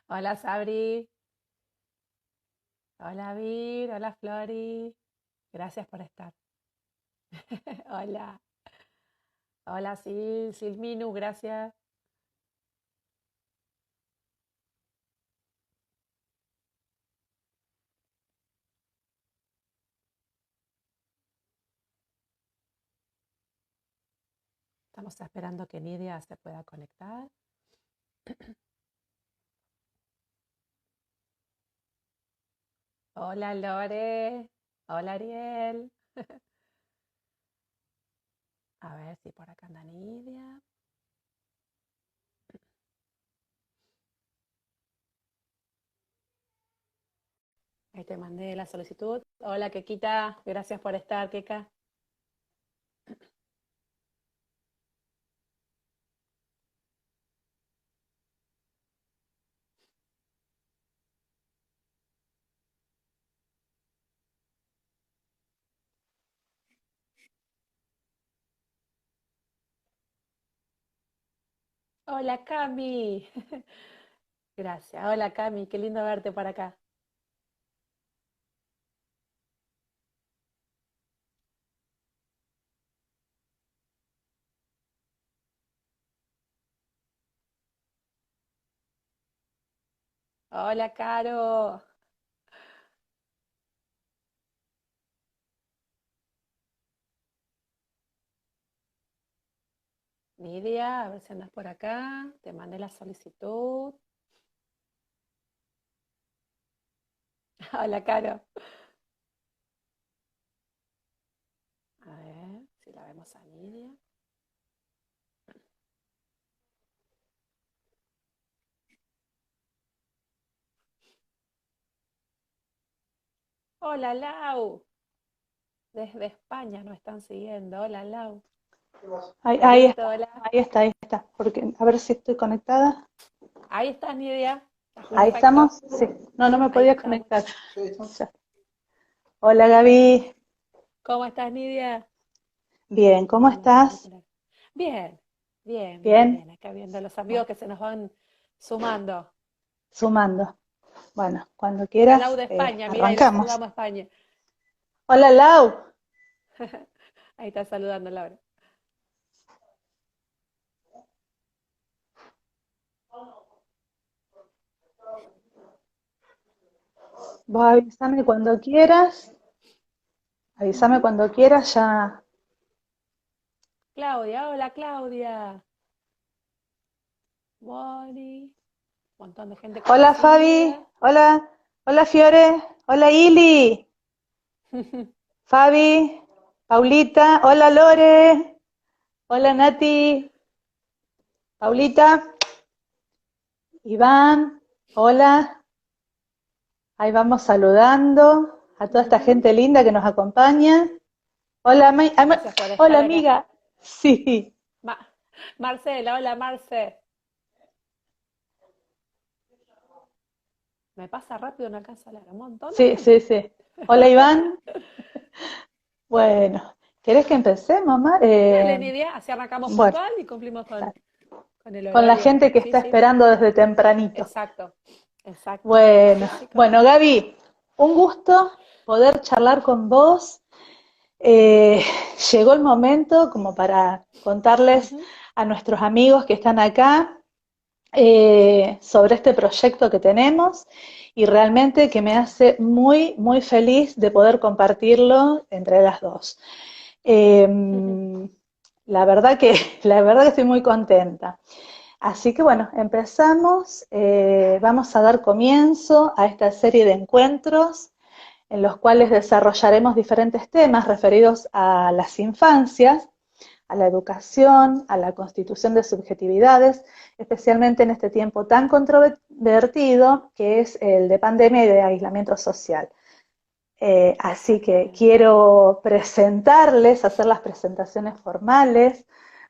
Hola Sabri, hola Vir, hola Flori, gracias por estar. Hola, hola Silminu, gracias. Estamos esperando que Nidia se pueda conectar. Hola Lore, hola Ariel. A ver si por acá anda Nidia. Ahí te mandé la solicitud. Hola Kekita, gracias por estar, Keka. Hola Cami. Gracias. Hola Cami, qué lindo verte por acá. Hola Caro. Nidia, a ver si andas por acá. Te mandé la solicitud. Hola, Caro. A ver si la vemos a Nidia. Hola, Lau. Desde España nos están siguiendo. Hola, Lau. Ahí Listo, está, hola. ahí está, ahí está. Porque, a ver si estoy conectada. Ahí estás, Nidia. Está Ahí perfecto. estamos. Sí, no me Ahí podía estamos. conectar. Ya. Hola Gaby. ¿Cómo estás, Nidia? Bien, ¿cómo Vamos a estás? manipular. Bien, bien, bien, Bien. bien. Acá viendo los amigos Bueno, que se nos van sumando. sumando. Bueno, cuando La Lau quieras, de España, mira, y la arrancamos. saludamos a España. Hola Lau. Ahí está saludando Laura. Vos avísame cuando quieras. Avísame Ujú. cuando quieras, ya. Claudia, hola Claudia. Moni, un montón de gente Hola Fabi. conocida. Hola. Hola Fiore. Hola Ili. Fabi. Paulita. Hola Lore. Hola Nati. Paulita. Iván, hola, ahí vamos saludando a toda esta Ujú. gente linda que nos acompaña. Hola, Gracias por hola estar acá. amiga, sí, Ma- Marcela, hola Marce. Me pasa rápido, no alcanzo a leer. Un montón de sí, sí, gente. sí. Hola Iván, bueno, ¿querés que empecemos, Mar? Dale, Nidia, así arrancamos Bueno, puntual y cumplimos con el con la horario. gente que Sí, está sí, esperando desde tempranito. exacto, exacto. Bueno, Sí, sí, cómo bueno, no. Gaby, un gusto poder charlar con vos. Eh, Llegó el momento como para contarles Ujú. a nuestros amigos que están acá sobre este proyecto que tenemos y realmente que me hace muy, muy feliz de poder compartirlo entre las dos. Eh, la verdad que estoy muy contenta. Así que bueno, empezamos, vamos a dar comienzo a esta serie de encuentros en los cuales desarrollaremos diferentes temas referidos a las infancias, a la educación, a la constitución de subjetividades, especialmente en este tiempo tan controvertido que es el de pandemia y de aislamiento social. Así que Exactamente. quiero presentarles, hacer las presentaciones formales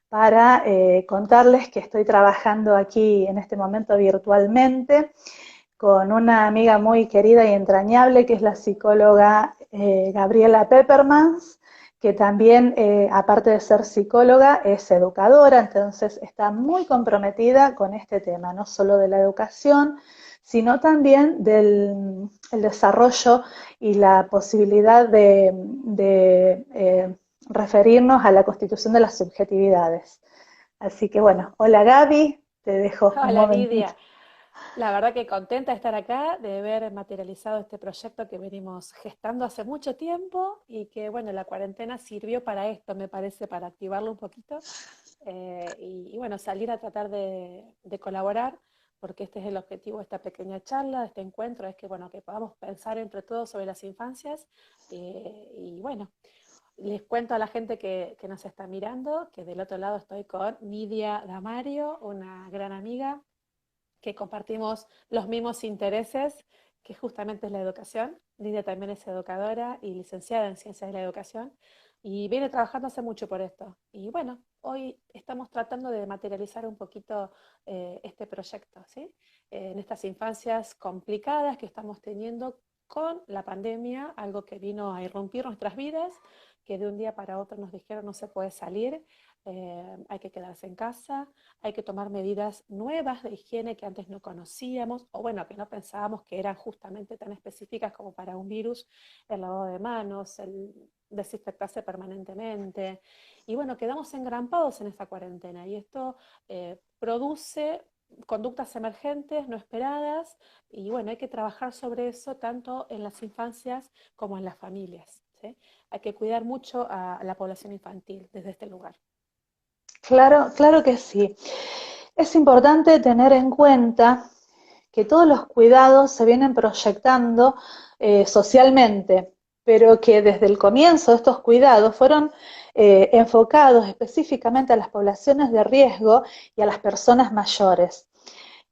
para contarles que estoy trabajando aquí en este momento virtualmente con una amiga muy querida y entrañable que es la psicóloga Gabriela Peppermans, que también, aparte de ser psicóloga, es educadora, entonces está muy comprometida con este tema, no solo de la educación, sino también del el desarrollo y la posibilidad de referirnos a la constitución de las subjetividades. Así que bueno, hola Gaby, te dejo un Hola momentito. Nidia, la verdad que contenta de estar acá, de haber materializado este proyecto que venimos gestando hace mucho tiempo y que bueno, la cuarentena sirvió para esto, me parece, para activarlo un poquito y bueno, salir a tratar de colaborar, porque este es el objetivo de esta pequeña charla, de este encuentro, es que bueno, que podamos pensar entre todos sobre las infancias y bueno. Les cuento a la gente que nos está mirando que del otro lado estoy con Nidia Damario, una gran amiga que compartimos los mismos intereses, que justamente es la educación. Lidia también es educadora y licenciada en Ciencias de la Educación y viene trabajando hace mucho por esto. Y bueno, hoy estamos tratando de materializar un poquito este proyecto, ¿sí? En estas infancias complicadas que estamos teniendo con la pandemia, algo que vino a irrumpir nuestras vidas, que de un día para otro nos dijeron no se puede salir, hay que quedarse en casa, hay que tomar medidas nuevas de higiene que antes no conocíamos, o bueno, que no pensábamos que eran justamente tan específicas como para un virus, el lavado de manos, el desinfectarse permanentemente. Y bueno, quedamos engrampados en esta cuarentena y esto produce conductas emergentes, no esperadas, y bueno, hay que trabajar sobre eso tanto en las infancias como en las familias, ¿sí? Hay que cuidar mucho a la población infantil desde este lugar. Claro, claro que sí. Es importante tener en cuenta que todos los cuidados se vienen proyectando socialmente, pero que desde el comienzo estos cuidados fueron enfocados específicamente a las poblaciones de riesgo y a las personas mayores.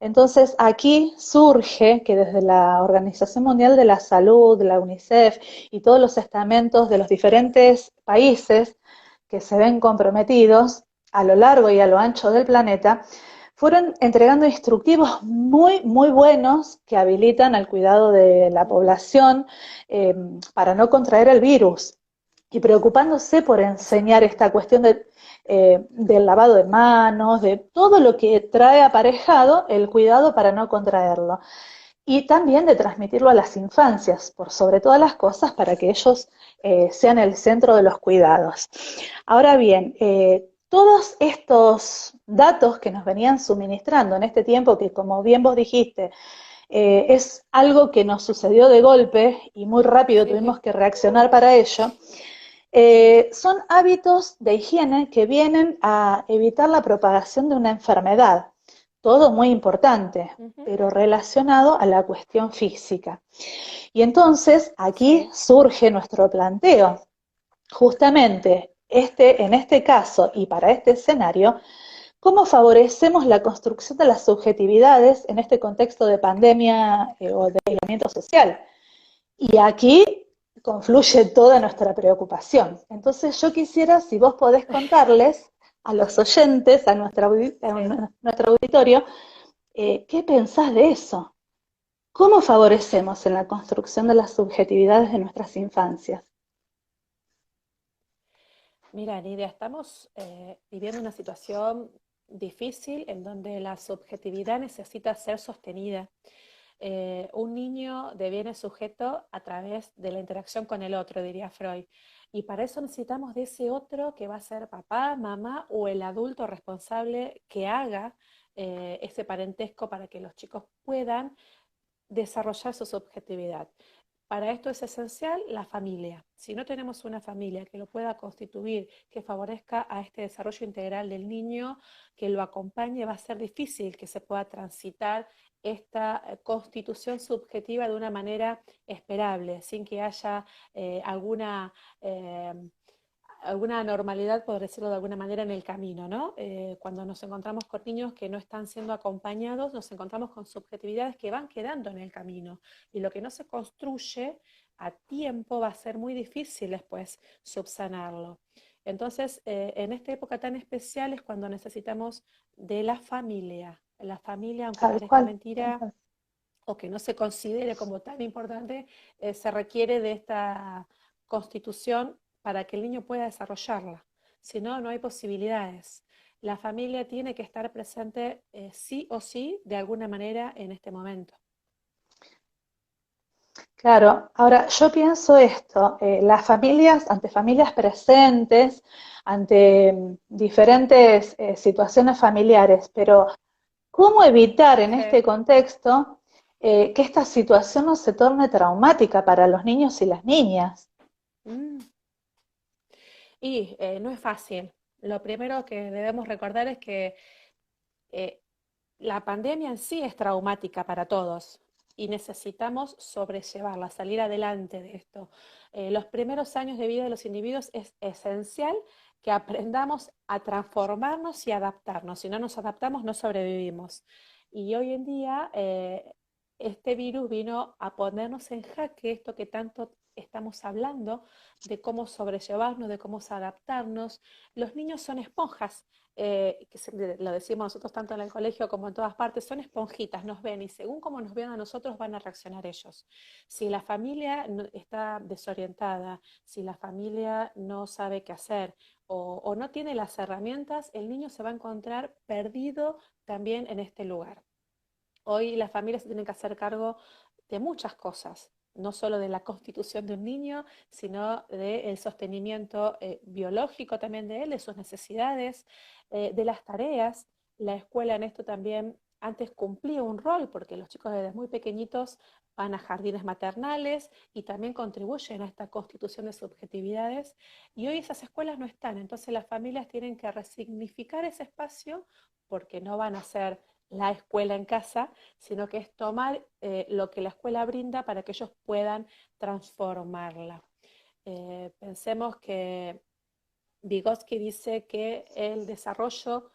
Entonces aquí surge que desde la Organización Mundial de la Salud, la UNICEF y todos los estamentos de los diferentes países que se ven comprometidos a lo largo y a lo ancho del planeta, fueron entregando instructivos muy, muy buenos que habilitan al cuidado de la población para no contraer el virus y preocupándose por enseñar Exacto. esta cuestión del lavado de manos, de todo lo que trae aparejado el cuidado para no contraerlo. Y también de transmitirlo a las infancias, por sobre todas las cosas, para que ellos sean el centro de los cuidados. Ahora bien, todos estos datos que nos venían suministrando en este tiempo, que como bien vos dijiste, es algo que nos sucedió de golpe y muy rápido tuvimos Sí, que reaccionar para ello, sí. son hábitos de higiene que vienen a evitar la propagación de una enfermedad. Todo muy importante, Ujú. pero relacionado a la cuestión física. Y entonces aquí Sí. surge nuestro planteo. Justamente en este caso y para este escenario, ¿cómo favorecemos la construcción de las subjetividades en este contexto de pandemia o de aislamiento social? Y aquí confluye toda nuestra preocupación. Entonces yo quisiera, si vos podés contarles a los oyentes, Sí. nuestro auditorio, ¿qué pensás de eso? ¿Cómo favorecemos en la construcción de las subjetividades de nuestras infancias? Mira, Nidia, estamos viviendo una situación difícil en donde la subjetividad necesita ser sostenida. Un niño deviene sujeto a través de la interacción con el otro, diría Freud. Y para eso necesitamos de ese otro que va a ser papá, mamá o el adulto responsable que haga ese parentesco para que los chicos puedan desarrollar su subjetividad. Para esto es esencial la familia. Si no tenemos una familia que lo pueda constituir, que favorezca a este desarrollo integral del niño, que lo acompañe, va a ser difícil que se pueda transitar esta constitución subjetiva de una manera esperable, sin que haya eh, alguna normalidad, por decirlo de alguna manera, en el camino, ¿no? Cuando nos encontramos con niños que no están siendo acompañados, nos encontramos con subjetividades que van quedando en el camino. Y lo que no se construye a tiempo va a ser muy difícil después subsanarlo. Entonces, en esta época tan especial es cuando necesitamos de la familia. La familia, aunque Tal parezca cual. mentira o que no se considere como tan importante, se requiere de esta constitución para que el niño pueda desarrollarla. Si no, no hay posibilidades. La familia tiene que estar presente sí o sí, de alguna manera, en este momento. Claro, ahora yo pienso esto, las familias, ante familias presentes, ante diferentes situaciones familiares, pero ¿cómo evitar en Sí. este contexto que esta situación no se torne traumática para los niños y las niñas? Mm. Y no es fácil. Lo primero que debemos recordar es que eh, la pandemia en sí es traumática para todos y necesitamos sobrellevarla, salir adelante de esto. Los primeros años de vida de los individuos es esencial que aprendamos a transformarnos y adaptarnos. Si no nos adaptamos, no sobrevivimos. Y hoy en día, este virus vino a ponernos en jaque esto que tanto estamos hablando, de cómo sobrellevarnos, de cómo adaptarnos. Los niños son esponjas, lo decimos nosotros tanto en el colegio como en todas partes, son esponjitas, nos ven y según como nos vean a nosotros van a reaccionar ellos. Si la familia está desorientada, si la familia no sabe qué hacer o no tiene las herramientas, el niño se va a encontrar perdido también en este lugar. Hoy las familias se tienen que hacer cargo de muchas cosas, no solo de la constitución de un niño, sino del sostenimiento biológico también de él, de sus necesidades, de las tareas. La escuela en esto también antes cumplía un rol, porque los chicos desde muy pequeñitos van a jardines maternales y también contribuyen a esta constitución de subjetividades. Y hoy esas escuelas no están, entonces las familias tienen que resignificar ese espacio porque no van a ser la escuela en casa, sino que es tomar lo que la escuela brinda para que ellos puedan transformarla. Pensemos que Vygotsky dice que el desarrollo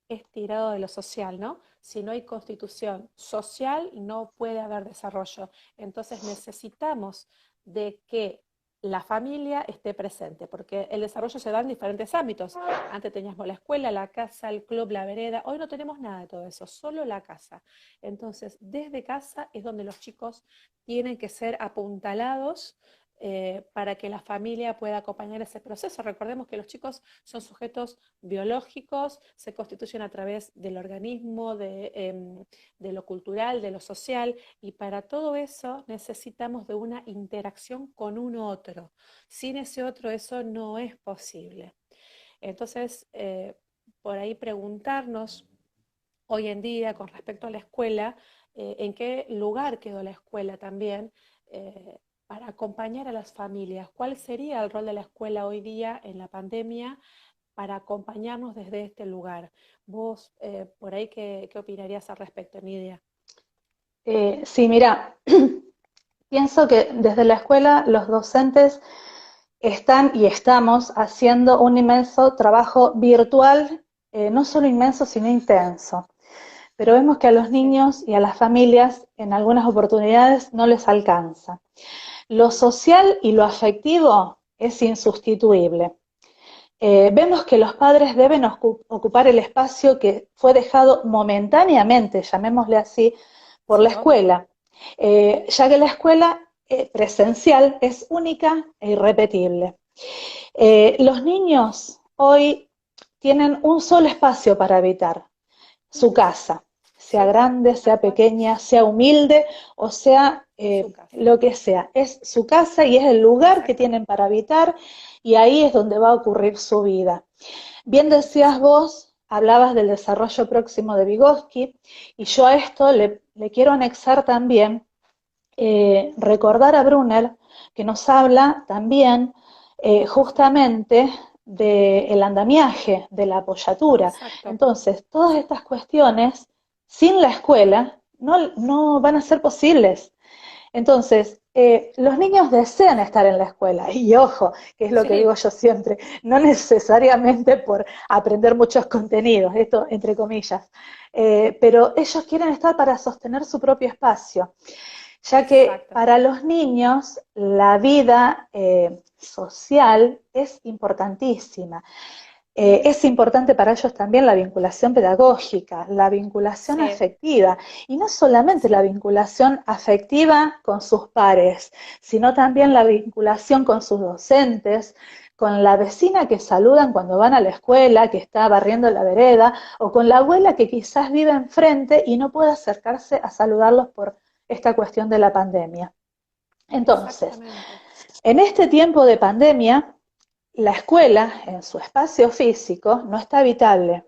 es tirado de lo social, ¿no? Si no hay constitución social, no puede haber desarrollo. Entonces necesitamos de que la familia esté presente, porque el desarrollo se da en diferentes ámbitos. Antes teníamos la escuela, la casa, el club, la vereda. Hoy no tenemos nada de todo eso, solo la casa. Entonces, desde casa es donde los chicos tienen que ser apuntalados para que la familia pueda acompañar ese proceso. Recordemos que los chicos son sujetos biológicos, se constituyen a través del organismo, de lo cultural, de lo social, y para todo eso necesitamos de una interacción con un otro. Sin ese otro eso no es posible. Entonces, por ahí preguntarnos hoy en día con respecto a la escuela, en qué lugar quedó la escuela también, para acompañar a las familias. ¿Cuál sería el rol de la escuela hoy día en la pandemia para acompañarnos desde este lugar? Vos, por ahí, ¿qué opinarías al respecto, Nidia? Sí, mira, pienso que desde la escuela los docentes están y estamos haciendo un inmenso trabajo virtual, no solo inmenso, sino intenso. Pero vemos que a los Sí. niños y a las familias en algunas oportunidades no les alcanza. Lo social y lo afectivo es insustituible. Vemos que los padres deben ocupar el espacio que fue dejado momentáneamente, llamémosle así, por la Sí, obvio. escuela, ya que la escuela presencial es única e irrepetible. Los niños hoy tienen un solo espacio para habitar, su Ujú. casa, sea Sí, grande, tal sea cual. pequeña, sea humilde o sea Su casa. lo que sea. Es su casa y es el lugar que Exacto. tienen para habitar y ahí es donde va a ocurrir su vida. Bien decías Sí. vos, hablabas del desarrollo próximo de Vygotsky y yo a esto le quiero anexar también recordar a Brunner que nos habla también justamente del andamiaje, de la apoyatura. Exacto. Entonces, todas estas cuestiones sin la escuela no van a ser posibles. Entonces, los niños desean estar en la escuela, y ojo, que es lo que digo Sí, yo siempre, no necesariamente por aprender muchos contenidos, esto entre comillas, pero ellos quieren estar para sostener su propio espacio, ya que exacto. para los niños la vida social es importantísima. Es importante para ellos también la vinculación pedagógica, la vinculación Sí, afectiva, y no solamente la vinculación afectiva con sus pares, sino también la vinculación con sus docentes, con la vecina que saludan cuando van a la escuela, que está barriendo la vereda, o con la abuela que quizás vive enfrente y no puede acercarse a saludarlos por esta cuestión de la pandemia. Entonces, exactamente. en este tiempo de pandemia, la escuela, en su espacio físico, no está habitable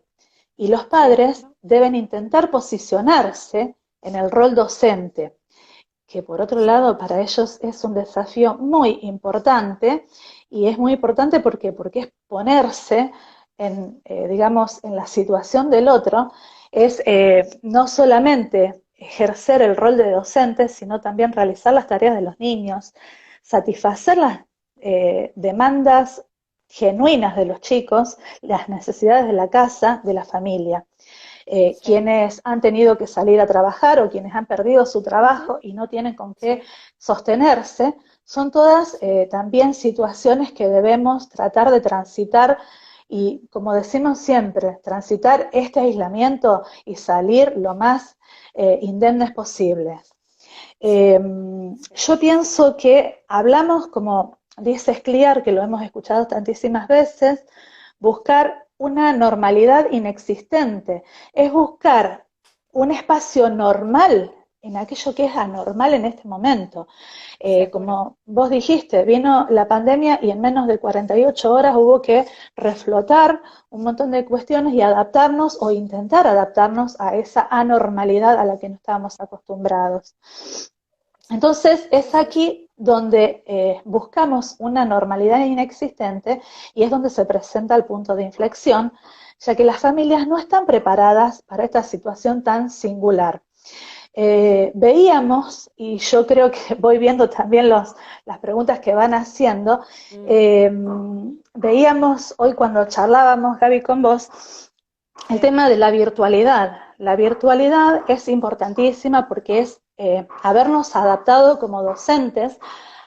y los Sí, padres deben intentar posicionarse en el rol docente, que por otro sí, lado para ellos es un desafío muy importante, y es muy importante porque es ponerse en, digamos, en la situación del otro, es no solamente ejercer el rol de docente, sino también realizar las tareas de los niños, satisfacer las demandas genuinas de los chicos, las necesidades de la casa, de la familia. sí. Quienes han tenido que salir a trabajar o quienes han perdido su Ujú, trabajo y no tienen con qué sí, sostenerse, son todas también situaciones que debemos tratar de transitar y, como decimos siempre, transitar este aislamiento y salir lo más indemnes posibles. Eh, sí, yo pienso que hablamos, como dice Scliar, que lo hemos escuchado tantísimas veces, buscar una normalidad inexistente, es buscar un espacio normal en aquello que es anormal en este momento. seguro. Como vos dijiste, vino la pandemia y en menos de 48 horas hubo que reflotar un montón de cuestiones y adaptarnos o intentar adaptarnos a esa anormalidad a la que no estábamos acostumbrados. Entonces es Sí, sí, sí. aquí donde buscamos una normalidad inexistente y es donde se presenta el punto de inflexión, ya que las familias no están preparadas para esta situación tan singular. Veíamos, y yo creo que voy viendo también las preguntas que van haciendo, Mm, eh, veíamos hoy cuando charlábamos, Gaby, con vos, el sí, tema de la virtualidad. La virtualidad es importantísima porque es habernos adaptado como docentes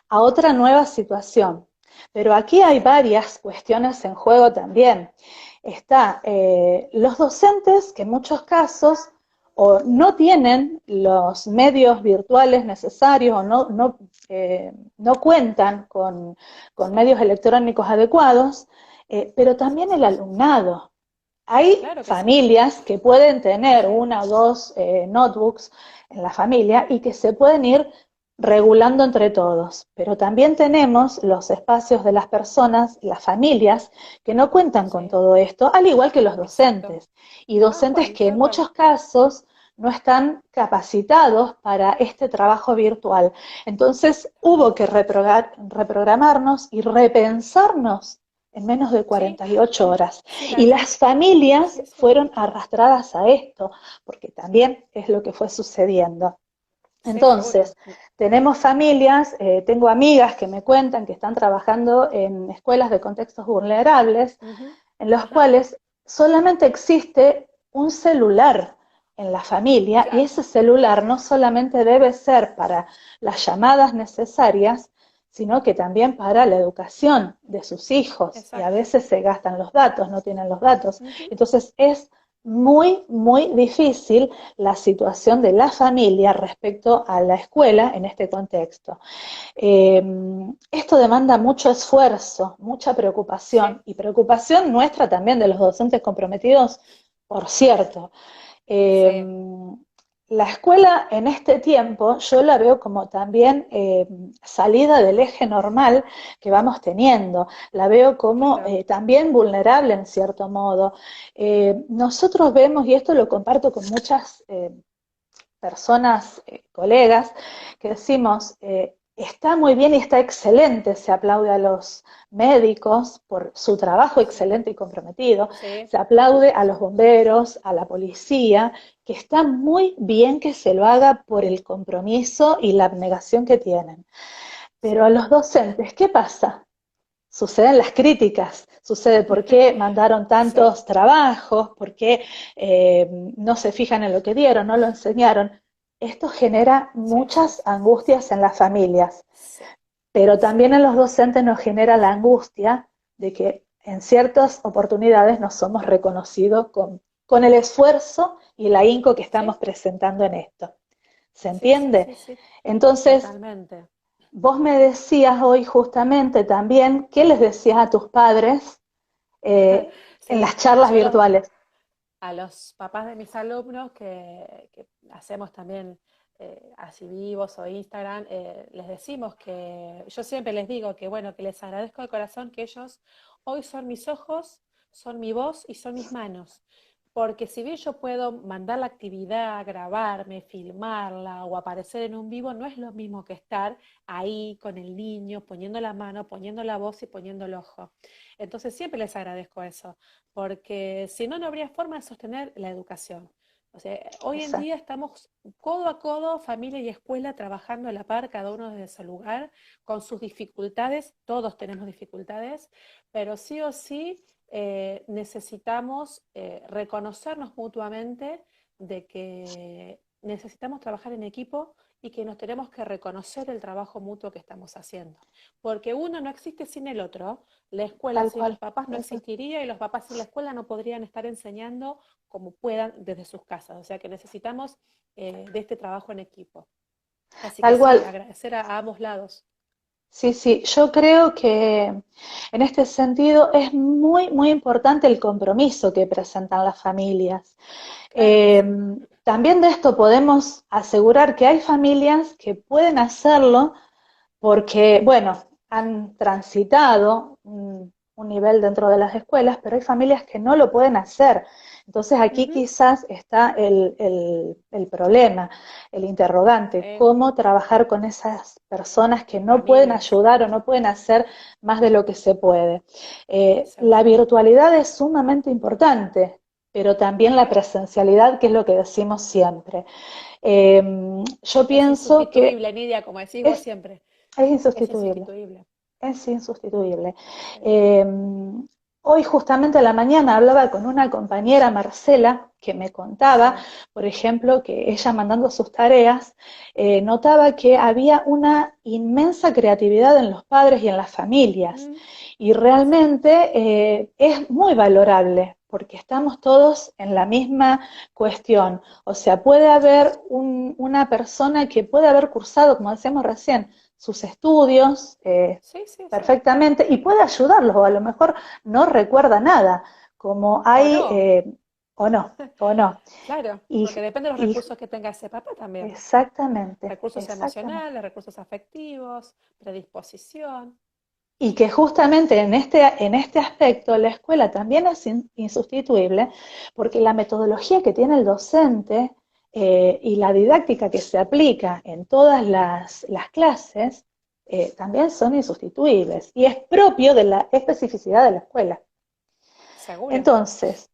a otra nueva situación. Pero aquí hay sí, varias cuestiones en juego también. Está los docentes que en muchos casos o no tienen los medios virtuales necesarios o no cuentan con medios electrónicos adecuados, pero también el alumnado. Hay claro que sí. familias que pueden tener Sí, una o dos notebooks en la familia y que se pueden ir regulando entre todos, pero también tenemos los espacios de las personas, las familias, que no cuentan con sí, todo esto, al igual que los exacto. docentes, y docentes que en Tal cual. muchos casos no están capacitados para este trabajo virtual. Entonces hubo que reprogramarnos y repensarnos en menos de Sí, 48 horas. sí, Y las familias sí, sí. fueron arrastradas a esto, porque también es lo que fue sucediendo. Sí, seguro. Entonces, tenemos familias, tengo amigas que me cuentan que están trabajando en escuelas de contextos vulnerables, Ujú, en los ajá, cuales solamente existe un celular en la familia y claro, ese celular no solamente debe ser para las llamadas necesarias, sino que también para la educación de sus hijos. Y a exacto. veces se gastan los datos, no tienen los datos. Ujú, Entonces es muy, muy difícil la situación de la familia respecto a la escuela en este contexto. Eh, Esto demanda mucho esfuerzo, mucha sí, preocupación y preocupación nuestra también de los docentes comprometidos, por cierto. Eh, sí, la escuela en este tiempo yo la veo como también salida del eje normal que vamos teniendo, la veo como claro. también vulnerable en cierto modo. Nosotros vemos, y esto lo comparto con muchas personas, colegas, que decimos, está muy bien y está excelente, se aplaude a los médicos por su trabajo Sí, excelente y comprometido, sí, se aplaude a los bomberos, a la policía, que está muy bien que se lo haga por el compromiso y la abnegación que tienen. Pero a sí. los docentes, ¿qué pasa? Suceden las críticas, sucede por qué mandaron Sí, tantos trabajos, por qué no se fijan en lo que dieron, no lo enseñaron. Esto genera sí, sí, muchas sí. angustias en las familias, Sí, pero también sí, en los docentes nos genera la angustia de que en ciertas oportunidades no somos reconocidos con el esfuerzo y el ahínco que estamos Sí, presentando en esto. ¿Se sí, sí, entiende? sí, sí, Entonces, totalmente. vos me decías hoy justamente también, ¿qué les decías a tus padres en Sí, las charlas virtuales? a los papás de mis alumnos que hacemos también así vivos o Instagram, les decimos que yo siempre les digo que bueno, que les agradezco de corazón que ellos hoy son mis ojos, son mi voz y son mis manos. Porque si bien yo puedo mandar la actividad, grabarme, filmarla o aparecer en un vivo, no es lo mismo que estar ahí con el niño, poniendo la mano, poniendo la voz y poniendo el ojo. Entonces siempre les agradezco eso porque si no, no habría forma de sostener la educación. O sea, hoy en Exacto. día estamos codo a codo, familia y escuela, trabajando a la par, cada uno desde su lugar, con sus dificultades, todos tenemos dificultades, pero sí o sí necesitamos reconocernos mutuamente de que necesitamos trabajar en equipo y que nos tenemos que reconocer el trabajo mutuo que estamos haciendo. Porque uno no existe sin el otro, la escuela Tal sin los cual. papás no Eso. existiría y los papás sin la escuela no podrían estar enseñando como puedan desde sus casas. O sea que necesitamos de este trabajo en equipo. Así que Tal sí, cual. agradecer a ambos lados. Sí, sí, yo creo que en este sentido es muy, muy importante el compromiso que presentan las familias. Claro que Eh, sí. También de esto podemos asegurar que hay familias que pueden hacerlo porque, bueno, han transitado un nivel dentro de las escuelas, pero hay familias que no lo pueden hacer. Entonces Uh aquí -huh. quizás está el problema, el interrogante, Sí, cómo trabajar con esas personas que no pueden familias, ayudar o no pueden hacer más de lo que se puede. La seguro. virtualidad es sumamente importante, pero Uh también la -huh. presencialidad, que es lo que decimos siempre. Eh, yo Es pienso que insustituible, Nidia, como decís vos es siempre. es Es insustituible, insustituible. es insustituible. Sí. Eh, Hoy justamente a la mañana hablaba con una compañera, Marcela, que me contaba, Sí. por ejemplo, que ella mandando sus tareas, notaba que había una inmensa creatividad en los padres y en las familias. Mm, Y sí. realmente es muy valorable, porque estamos todos en la misma cuestión. O sea, puede haber una persona que puede haber cursado, como decíamos recién, sus estudios Sí, sí, sí. perfectamente y puede ayudarlos, o a lo mejor no recuerda nada, como O hay, no. o no, o no. Claro, Y, porque depende de los y recursos que tenga ese papá también. exactamente, Recursos exactamente. emocionales, recursos afectivos, predisposición. Y que justamente en este aspecto la escuela también es insustituible, porque la metodología que tiene el docente y la didáctica que se aplica en todas las clases también son insustituibles y es propio de la especificidad de la escuela. Seguro. Entonces,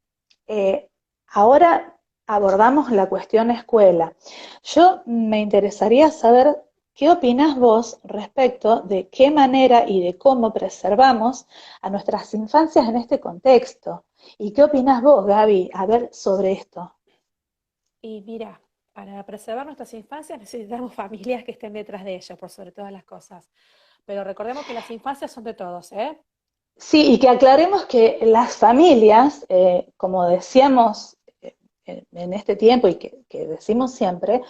ahora abordamos la cuestión escuela. Yo me interesaría saber qué opinás vos respecto de qué manera y de cómo preservamos a nuestras infancias en este contexto. ¿Y qué opinás vos, Gaby? A ver sobre esto. Y mira, para preservar nuestras infancias necesitamos familias que estén detrás de ellos, por sobre todas las cosas. Pero recordemos que las infancias son de todos, ¿eh? Sí, y que aclaremos que las familias, como decíamos en este tiempo y que decimos siempre,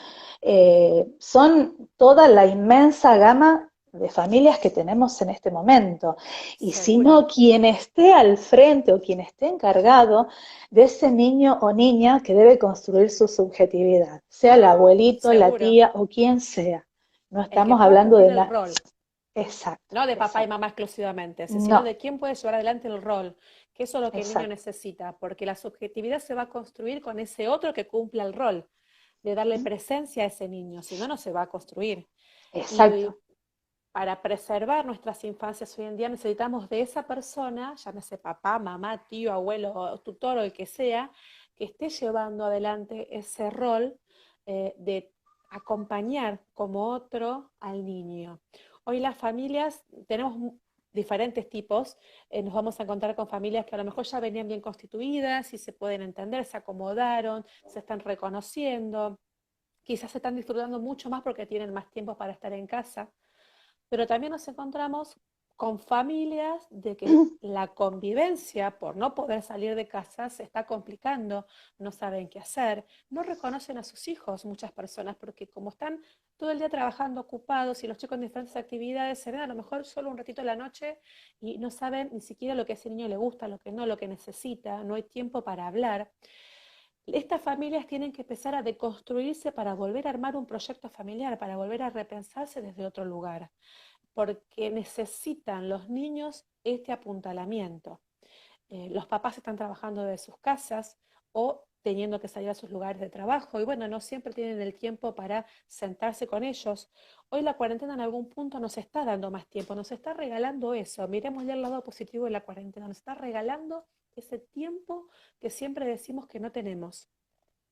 son toda la inmensa gama de familias que tenemos en este momento. Y si Seguro. no, quien esté al frente o quien esté encargado de ese niño o niña que debe construir su subjetividad, sea el abuelito, la Seguro. tía o quien sea. No El que estamos pueda hablando cumplir de el nada. rol. Exacto, No de papá y exacto. mamá exclusivamente, sino No, de quién puede llevar adelante el rol, que eso es lo que el niño exacto. necesita, porque la subjetividad se va a construir con ese otro que cumpla el rol, de darle presencia a ese niño, si no, no se va a construir. Y Exacto. para preservar nuestras infancias hoy en día necesitamos de esa persona, llámese papá, mamá, tío, abuelo, tutor o el que sea, que esté llevando adelante ese rol de acompañar como otro al niño. Hoy las familias tenemos diferentes tipos, nos vamos a encontrar con familias que a lo mejor ya venían bien constituidas y se pueden entender, se acomodaron, se están reconociendo, quizás se están disfrutando mucho más porque tienen más tiempo para estar en casa, pero también nos encontramos con familias de que la convivencia, por no poder salir de casa, se está complicando, no saben qué hacer, no reconocen a sus hijos muchas personas, porque como están todo el día trabajando ocupados y los chicos en diferentes actividades, se ven a lo mejor solo un ratito en la noche y no saben ni siquiera lo que a ese niño le gusta, lo que no, lo que necesita, no hay tiempo para hablar. Estas familias tienen que empezar a deconstruirse para volver a armar un proyecto familiar, para volver a repensarse desde otro lugar, porque necesitan los niños este apuntalamiento. Los papás están trabajando de sus casas o teniendo que salir a sus lugares de trabajo y bueno, no siempre tienen el tiempo para sentarse con ellos. Hoy la cuarentena en algún punto nos está dando más tiempo, nos está regalando eso. Miremos ya el lado positivo de la cuarentena, nos está regalando ese tiempo que siempre decimos que no tenemos.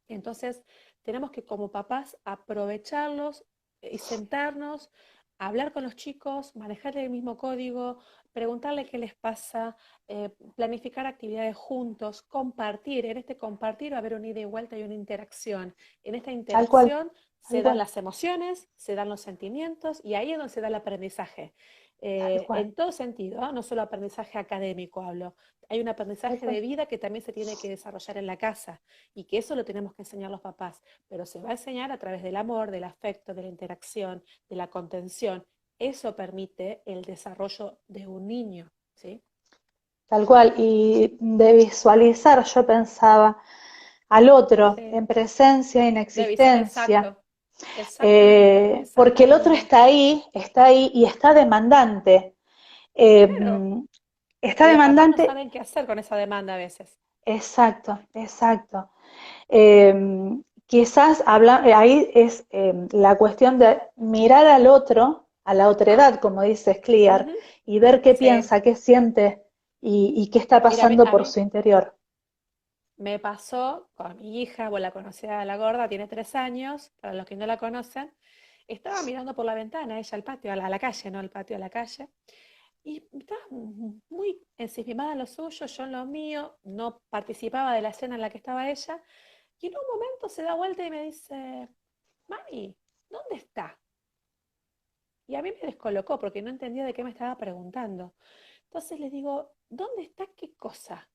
Entonces, tenemos que como papás aprovecharlos y sentarnos, hablar con los chicos, manejar el mismo código, preguntarle qué les pasa, planificar actividades juntos, compartir. En este compartir va a haber una ida y vuelta y una interacción. En esta Tal cual, interacción tal se dan cual, las emociones, se dan los sentimientos y ahí es donde se da el aprendizaje. tal cual, En todo sentido, ¿eh? No solo aprendizaje académico hablo. Hay un tal aprendizaje cual. de vida que también se tiene que desarrollar en la casa y que eso lo tenemos que enseñar los papás, pero se va a enseñar a través del amor, del afecto, de la interacción, de la contención. Eso permite el desarrollo de un niño, ¿sí? Tal cual, y de visualizar, yo pensaba al otro Sí, en presencia, en existencia, exacto, exactamente, porque el otro exactamente. está ahí y está demandante. Eh, Claro. está Y los papás no demandante, saben qué hacer con esa demanda a veces. exacto, exacto. Eh, quizás ahí es la cuestión de mirar al otro, a la otredad, como dice Clear, Ujú. y ver qué Sí. piensa, qué siente y qué está Mira, pasando por su interior. me pasó con mi hija, vos la conocida, la gorda, tiene 3 años, para los que no la conocen, estaba mirando por la ventana, ella al patio, a la calle, no al patio, a la calle, y estaba muy ensimismada en lo suyo, yo en lo mío, no participaba de la escena en la que estaba ella, y en un momento se da vuelta y me dice, mami, ¿dónde está? Y a mí me descolocó porque no entendía de qué me estaba preguntando. Entonces le digo, ¿dónde está qué cosa?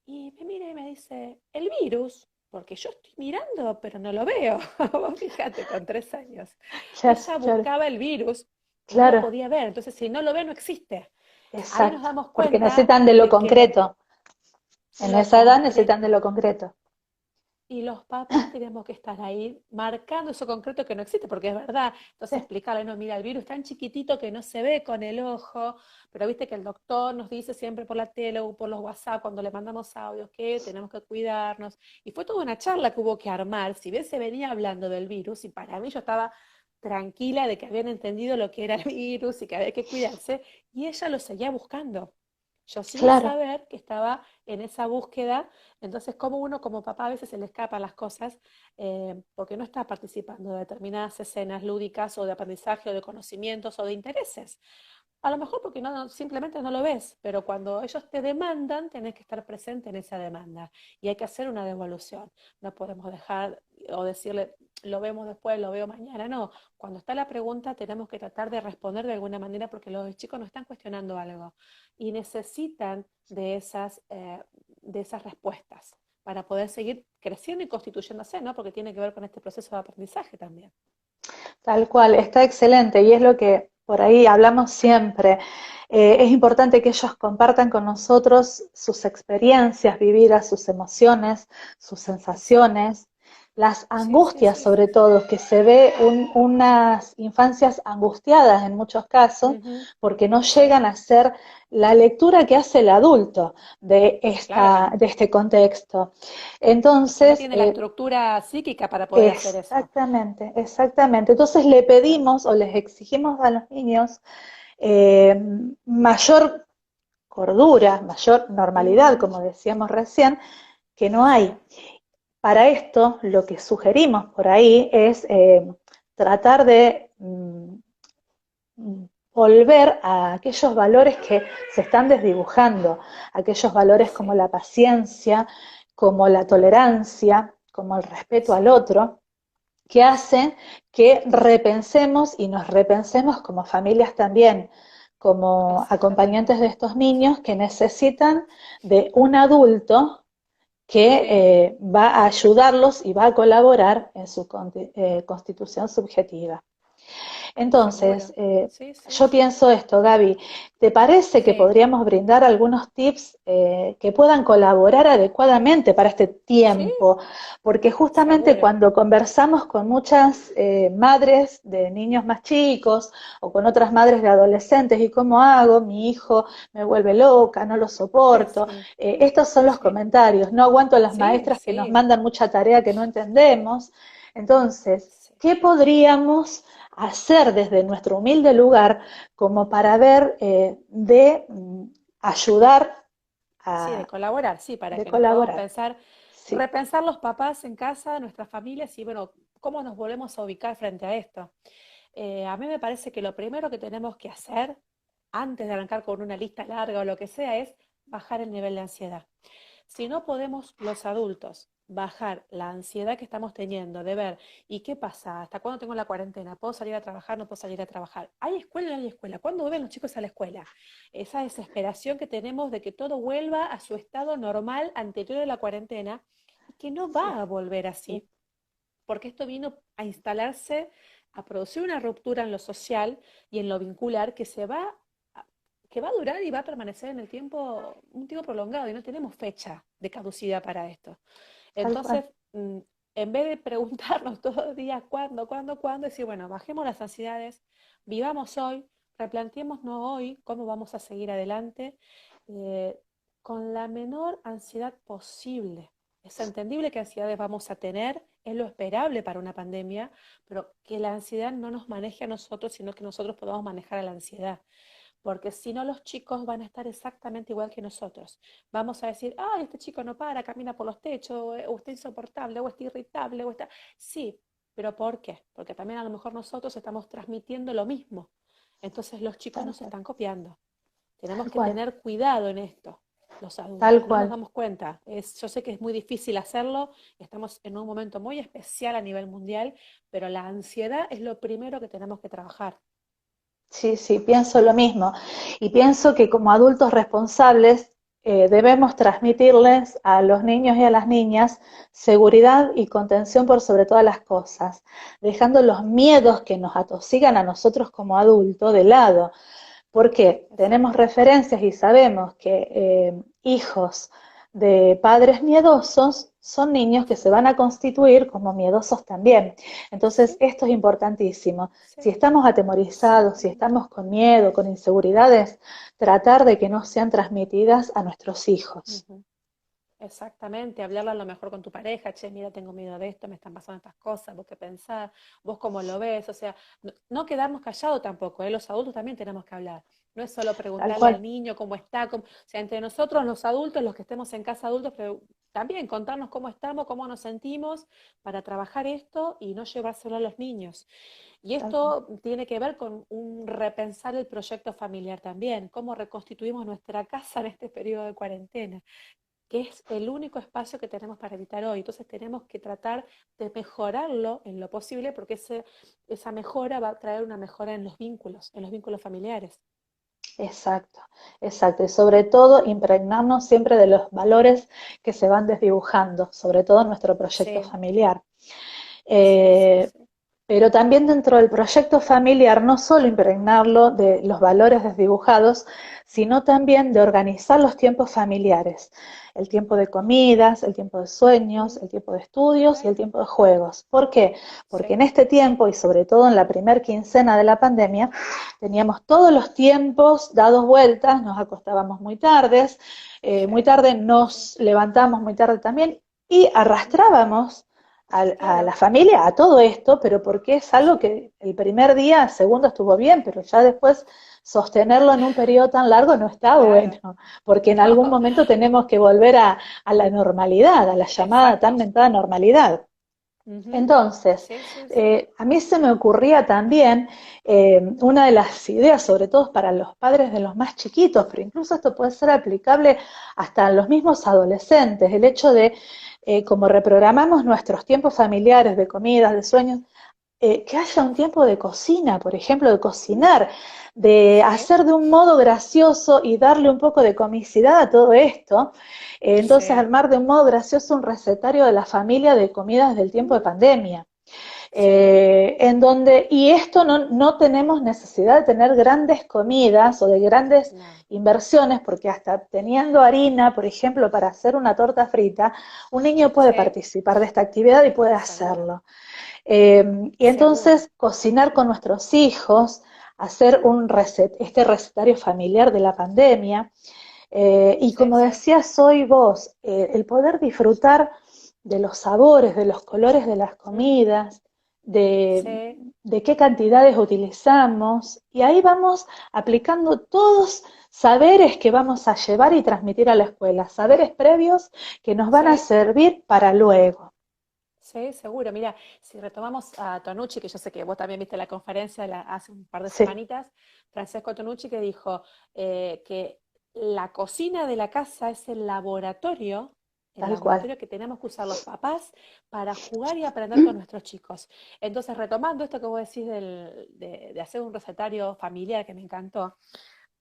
Y me mira y me dice, el virus, porque yo estoy mirando, pero no lo veo. Vos fíjate, con 3 años. Claro, Ella claro, buscaba el virus y no lo claro, podía ver. Entonces, si no lo ve, no existe. Ahí nos exacto, damos porque cuenta necesitan de lo de que concreto. En lo esa edad necesitan de concreto. lo concreto. Y los papás tenemos que estar ahí marcando eso concreto que no existe, porque es verdad. Entonces Sí, explicarle, no, mira, el virus es tan chiquitito que no se ve con el ojo, pero viste que el doctor nos dice siempre por la tele o por los WhatsApp cuando le mandamos audios que tenemos que cuidarnos. Y fue toda una charla que hubo que armar. Si bien se venía hablando del virus, y para mí yo estaba tranquila de que habían entendido lo que era el virus y que había que cuidarse, y ella lo seguía buscando. Yo sin claro, saber que estaba en esa búsqueda. Entonces, como uno como papá a veces se le escapan las cosas porque no está participando de determinadas escenas lúdicas o de aprendizaje o de conocimientos o de intereses. A lo mejor porque no, simplemente no lo ves, pero cuando ellos te demandan, tenés que estar presente en esa demanda y hay que hacer una devolución. No podemos dejar o decirle, lo vemos después, lo veo mañana. No, cuando está la pregunta tenemos que tratar de responder de alguna manera porque los chicos nos están cuestionando algo y necesitan de esas respuestas para poder seguir creciendo y constituyéndose, ¿no? Porque tiene que ver con este proceso de aprendizaje también. tal cual, está excelente y es lo que por ahí hablamos siempre. Es importante que ellos compartan con nosotros sus experiencias vividas, sus emociones, sus Exacto. sensaciones, las Sí, sí, angustias sí, sí. sobre todo, que se ve unas infancias angustiadas en muchos casos Ujú. porque no Sí, llegan a ser la lectura que hace el adulto claro que no. de este contexto. Que no Entonces, tiene la estructura psíquica para poder hacer eso. exactamente, exactamente. Entonces le Claro. pedimos o les exigimos a los niños mayor cordura, mayor normalidad, Ujú. como decíamos recién, que no Sí, hay. Para esto, lo que sugerimos por ahí es tratar de volver a aquellos valores que se están desdibujando, aquellos valores como sí, la paciencia, como la tolerancia, como el respeto al sí, otro, que sí. hacen que repensemos y nos repensemos como familias también, como exactamente. acompañantes de estos niños que necesitan de un adulto que Sí, va a ayudarlos y va a colaborar en su constitución subjetiva. Entonces, seguro. Sí, sí, yo sí. pienso esto, Gaby, ¿te parece que Sí, podríamos brindar algunos tips que puedan colaborar adecuadamente para este sí, tiempo? Porque justamente seguro. cuando conversamos con muchas madres de niños más chicos o con otras madres de adolescentes, ¿y cómo hago? Mi hijo me vuelve loca, no lo soporto. Sí, Estos son los sí, comentarios. No aguanto a las sí, maestras que nos sí, mandan mucha tarea que no entendemos. Entonces, sí. ¿qué podríamos hacer desde nuestro humilde lugar como para ver de ayudar Sí, de a, colaborar, sí, para de que nos podamos colaborar? pensar, Sí, repensar los papás en casa, nuestras familias y bueno, cómo nos volvemos a ubicar frente a esto. A mí me parece que lo primero que tenemos que hacer antes de arrancar con una lista larga o lo que sea es bajar el nivel de ansiedad. Si no podemos los adultos bajar la ansiedad que estamos teniendo de ver, ¿y qué pasa? ¿Hasta cuándo tengo la cuarentena? ¿Puedo salir a trabajar? ¿No puedo salir a trabajar? ¿Hay escuela? ¿No hay escuela? ¿Cuándo vuelven los chicos a la escuela? Esa desesperación que tenemos de que todo vuelva a su estado normal anterior a la cuarentena y que no sí, va a volver así, porque esto vino a instalarse, a producir una ruptura en lo social y en lo vincular que va a durar y va a permanecer en el tiempo, un tiempo prolongado, y no tenemos fecha de caducidad para esto. tal cual. Entonces, en vez de preguntarnos todos los días cuándo, decir, bueno, bajemos las ansiedades, vivamos hoy, replanteémonos hoy cómo vamos a seguir adelante eh, con la menor ansiedad posible. Es entendible que ansiedades vamos a tener, es lo esperable para una pandemia, pero que la ansiedad no nos maneje a nosotros, sino que nosotros podamos manejar a la ansiedad, porque si no los chicos van a estar exactamente igual que nosotros. Vamos a decir, ay, este chico no para, camina por los techos, o está insoportable, o está irritable, o está... Sí, pero ¿por qué? Porque también a lo mejor nosotros estamos transmitiendo lo mismo. Entonces los chicos Tal nos cual, están copiando. Tenemos tal que cual, tener cuidado en esto, los tal adultos. No nos cual. damos cuenta. Yo sé que es muy difícil hacerlo, estamos en un momento muy especial a nivel mundial, pero la ansiedad es lo primero que tenemos que trabajar. Sí, sí, pienso lo mismo. Y pienso que como adultos responsables debemos transmitirles a los niños y a las niñas seguridad y contención por sobre todas las cosas, dejando los miedos que nos atosigan a nosotros como adultos de lado, porque tenemos Exacto. referencias y sabemos que hijos de padres miedosos son niños que se van a constituir como miedosos también. Entonces, Sí, esto es importantísimo. Si sí, estamos atemorizados, si exactamente. estamos con miedo, con inseguridades, tratar de que no sean transmitidas a nuestros hijos. Ujú. Exactamente, hablarlo a lo mejor con tu pareja, che, mira, tengo miedo de esto, me están pasando estas cosas, vos qué pensás, vos cómo lo ves, o sea, no quedarnos callados tampoco, ¿eh? Los adultos también tenemos que hablar, no es solo Tal preguntarle al cual, niño cómo está, o sea, entre nosotros los adultos, los que estemos en casa adultos, pero también contarnos cómo estamos, cómo nos sentimos para trabajar esto y no llevárselo a los niños. Y tal cual. esto tiene que ver con un repensar el proyecto familiar también, cómo reconstituimos nuestra casa en este periodo de cuarentena, que es el único espacio que tenemos para evitar hoy. Entonces tenemos que tratar de mejorarlo en lo posible porque esa mejora va a traer una mejora en los vínculos familiares. Exacto, exacto. Y sobre todo impregnarnos siempre de los valores que se van desdibujando, sobre todo en nuestro proyecto Sí, familiar. sí, sí, Eh, sí. pero también dentro del proyecto familiar, no solo impregnarlo de los valores desdibujados, sino también de organizar los tiempos familiares, el tiempo de comidas, el tiempo de sueños, Mm, el tiempo de estudios y el claro, tiempo de juegos. ¿Por qué? Porque sí, en este tiempo, y sobre todo en la primer quincena de la pandemia, teníamos todos los tiempos dados vueltas, nos acostábamos sí, muy tarde sí. nos levantamos muy tarde también y Ujú, arrastrábamos a la claro, familia a todo esto, pero porque es algo sí, que el primer día, segundo estuvo bien, pero ya después sostenerlo en un periodo tan largo no está bueno, claro. porque en algún No, momento tenemos que volver a la normalidad, a la llamada tan exacto. mentada normalidad. Ujú, Entonces, sí, sí, sí. a mí se me ocurría también una de las ideas, sobre todo para los padres de los más chiquitos, pero incluso esto puede ser aplicable hasta a los mismos adolescentes, el hecho de, como reprogramamos nuestros tiempos familiares de comidas, de sueños, que haya un tiempo de cocina, por ejemplo, de cocinar, de Sí, hacer de un modo gracioso y darle un poco de comicidad a todo esto. Entonces, sí. armar de un modo gracioso un recetario de la familia de comidas del tiempo de pandemia. Sí, En donde, y esto no tenemos necesidad de tener grandes comidas o de grandes no, inversiones, porque hasta teniendo harina, por ejemplo, para hacer una torta frita, un niño puede sí, participar de esta actividad y puede seguro, hacerlo. Y seguro. entonces cocinar con nuestros hijos, hacer este recetario familiar de la pandemia, y Sí, como sí, decías hoy vos, el poder disfrutar de los sabores, de los colores de las mm, comidas, de, sí, de qué cantidades utilizamos, y ahí vamos aplicando todos saberes que vamos a llevar y transmitir a la escuela, saberes previos que nos van a sí. servir para luego. Sí, seguro. Mira, si retomamos a Tonucci, que yo sé que vos también viste la conferencia hace un par de Sí, semanitas, Francesco Tonucci que dijo que la cocina de la casa es el tal cual. laboratorio que tenemos que usar los papás para jugar y aprender con nuestros chicos. Entonces, retomando esto que vos decís de hacer un recetario familiar que me encantó,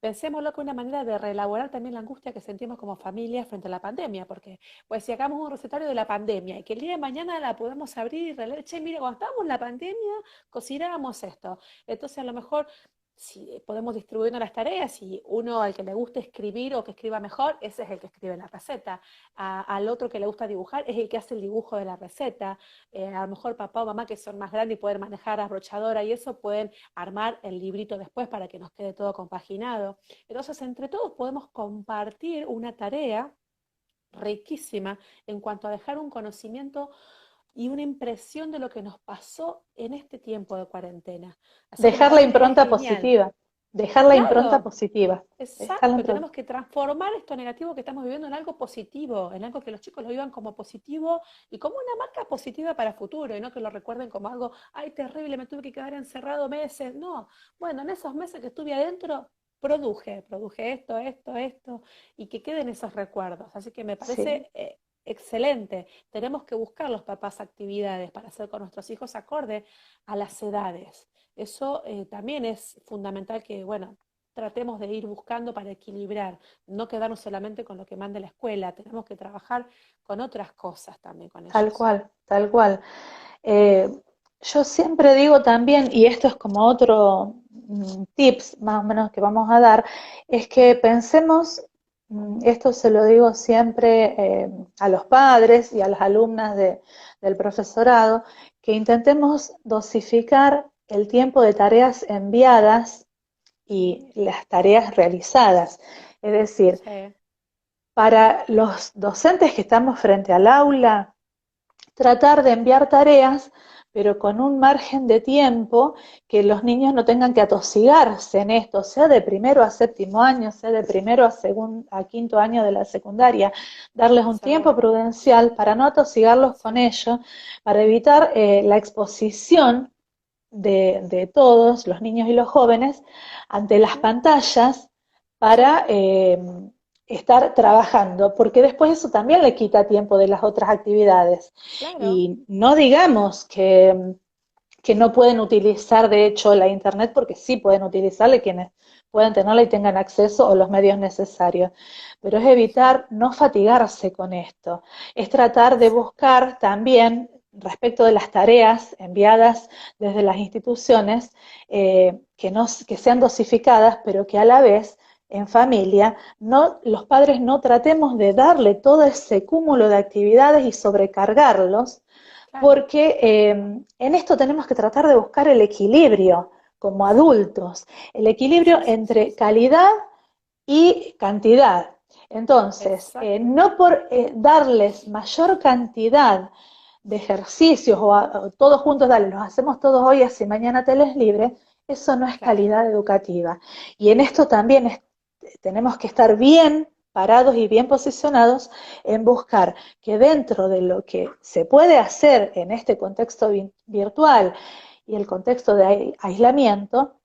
pensémoslo como una manera de reelaborar también la angustia que sentimos como familia frente a la pandemia, porque pues si hagamos un recetario de la pandemia y que el día de mañana la podemos abrir y releer, che, mire, cuando estábamos en la pandemia cocinábamos esto. Entonces a lo mejor si podemos distribuirnos las tareas y uno al que le guste escribir o que escriba mejor, ese es el que escribe la receta. Al otro que le gusta dibujar es el que hace el dibujo de la receta. A lo mejor papá o mamá que son más grandes y pueden manejar la brochadora y eso pueden armar el librito después para que nos quede todo compaginado. Entonces, entre todos podemos compartir una tarea riquísima en cuanto a dejar un conocimiento y una impresión de lo que nos pasó en este tiempo de cuarentena. Así que me Dejar la parece una idea impronta genial. positiva, dejar la impronta Claro, positiva, dejar la exacto, impronta. tenemos que transformar esto negativo que estamos viviendo en algo positivo, en algo que los chicos lo vivan como positivo y como una marca positiva para el futuro, y no que lo recuerden como algo, ay, terrible, me tuve que quedar encerrado meses. No, bueno, en esos meses que estuve adentro, produje esto, y que queden esos recuerdos. Así que me Sí, parece excelente. Tenemos que buscar los papás actividades para hacer con nuestros hijos acorde a las edades. Eso también es fundamental que, bueno, tratemos de ir buscando para equilibrar, no quedarnos solamente con lo que manda la escuela, tenemos que trabajar con otras cosas también con tal ellos. cual, tal cual. Eh, yo siempre digo también, y esto es como otro tips más o menos que vamos a dar, es que pensemos, esto se lo digo siempre a los padres y a las alumnas del profesorado, que intentemos dosificar el tiempo de tareas enviadas y las tareas realizadas. Es decir, Sí, para los docentes que estamos frente al aula, tratar de enviar tareas, pero con un margen de tiempo que los niños no tengan que atosigarse en esto, sea de primero a séptimo año, sea de primero a quinto año de la secundaria, darles un tiempo seguro. prudencial para no atosigarlos con Sí. ello, para evitar la exposición de todos, los niños y los jóvenes, ante las Ujú. pantallas para Sí, estar trabajando, porque después eso también le quita tiempo de las otras actividades. claro. Y no digamos que no pueden utilizar, de hecho, la Internet, porque sí pueden utilizarla quienes puedan tenerla y tengan acceso o los medios necesarios. Pero es Sí, evitar no fatigarse con esto. Es tratar de exacto. buscar también, respecto de las tareas enviadas desde las instituciones, que sean dosificadas, pero que a la vez en familia, los padres no tratemos de darle todo ese cúmulo de actividades y sobrecargarlos, Claro, porque en esto tenemos que tratar de buscar el equilibrio como adultos, el equilibrio sí, sí, sí, entre sí. calidad y cantidad. Entonces, Exacto. no por darles mayor cantidad de ejercicios o todos juntos, dale, los hacemos todos hoy, así mañana te les libre, eso no es Claro. calidad educativa. Y en esto también tenemos que estar bien parados y bien posicionados en buscar que dentro de lo que se puede hacer en este contexto virtual y el contexto de aislamiento,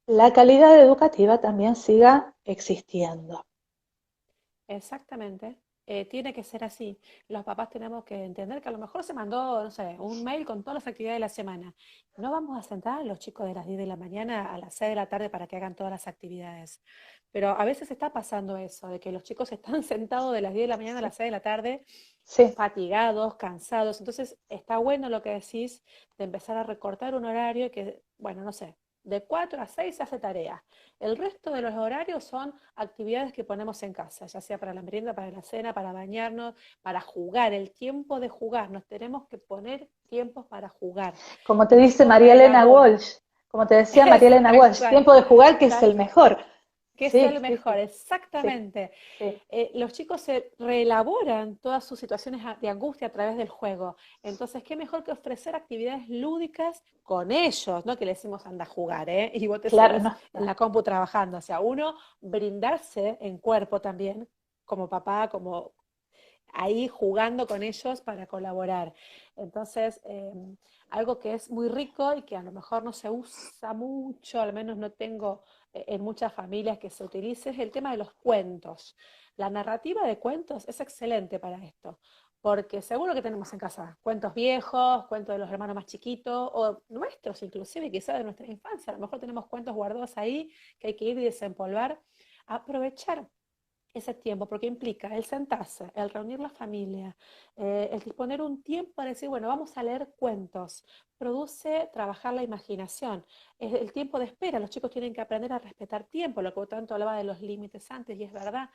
la calidad educativa también siga existiendo. Exactamente. tiene que ser así. Los papás tenemos que entender que a lo mejor se mandó, no sé, un mail con todas las actividades de la semana. No vamos a sentar a los chicos de las 10 de la mañana a las 6 de la tarde para que hagan todas las actividades. Pero a veces está pasando eso, de que los chicos están sentados de las 10 de la mañana a Sí, las 6 de la tarde, sí, fatigados, cansados. Entonces está bueno lo que decís de empezar a recortar un horario y que, bueno, no sé, de 4 a 6 se hace tarea. El resto de los horarios son actividades que ponemos en casa, ya sea para la merienda, para la cena, para bañarnos, para jugar, el tiempo de jugar. Nos tenemos que poner tiempos para jugar. como te Los dice chicos María Elena reelaboran. Walsh, como te decía María Es Elena tal Walsh, cual, tiempo de jugar que es tal el mejor. que es Sí, el sí, mejor, sí, sí, exactamente. sí. Los chicos se reelaboran todas sus situaciones de angustia a través del juego. Entonces, qué mejor que ofrecer actividades lúdicas con ellos, ¿no? Que le decimos anda a jugar, ¿eh? Y vos te Claro, seguís no, en la compu trabajando. O sea, uno brindarse en cuerpo también, como papá, como ahí jugando con ellos para colaborar. Entonces, algo que es muy rico y que a lo mejor no se usa mucho, al menos no tengo en muchas familias que se utilice, es el tema de los cuentos. La narrativa de cuentos es excelente para esto, porque seguro que tenemos en casa cuentos viejos, cuentos de los hermanos más chiquitos, o nuestros inclusive, quizás de nuestra infancia. A lo mejor tenemos cuentos guardados ahí que hay que ir y desempolvar. Aprovechar ese tiempo, porque implica el sentarse, el reunir la familia, el disponer un tiempo para decir, bueno, vamos a leer cuentos, produce trabajar la imaginación, es el tiempo de espera, los chicos tienen que aprender a respetar tiempo, lo que tanto hablaba de los límites antes, y es verdad,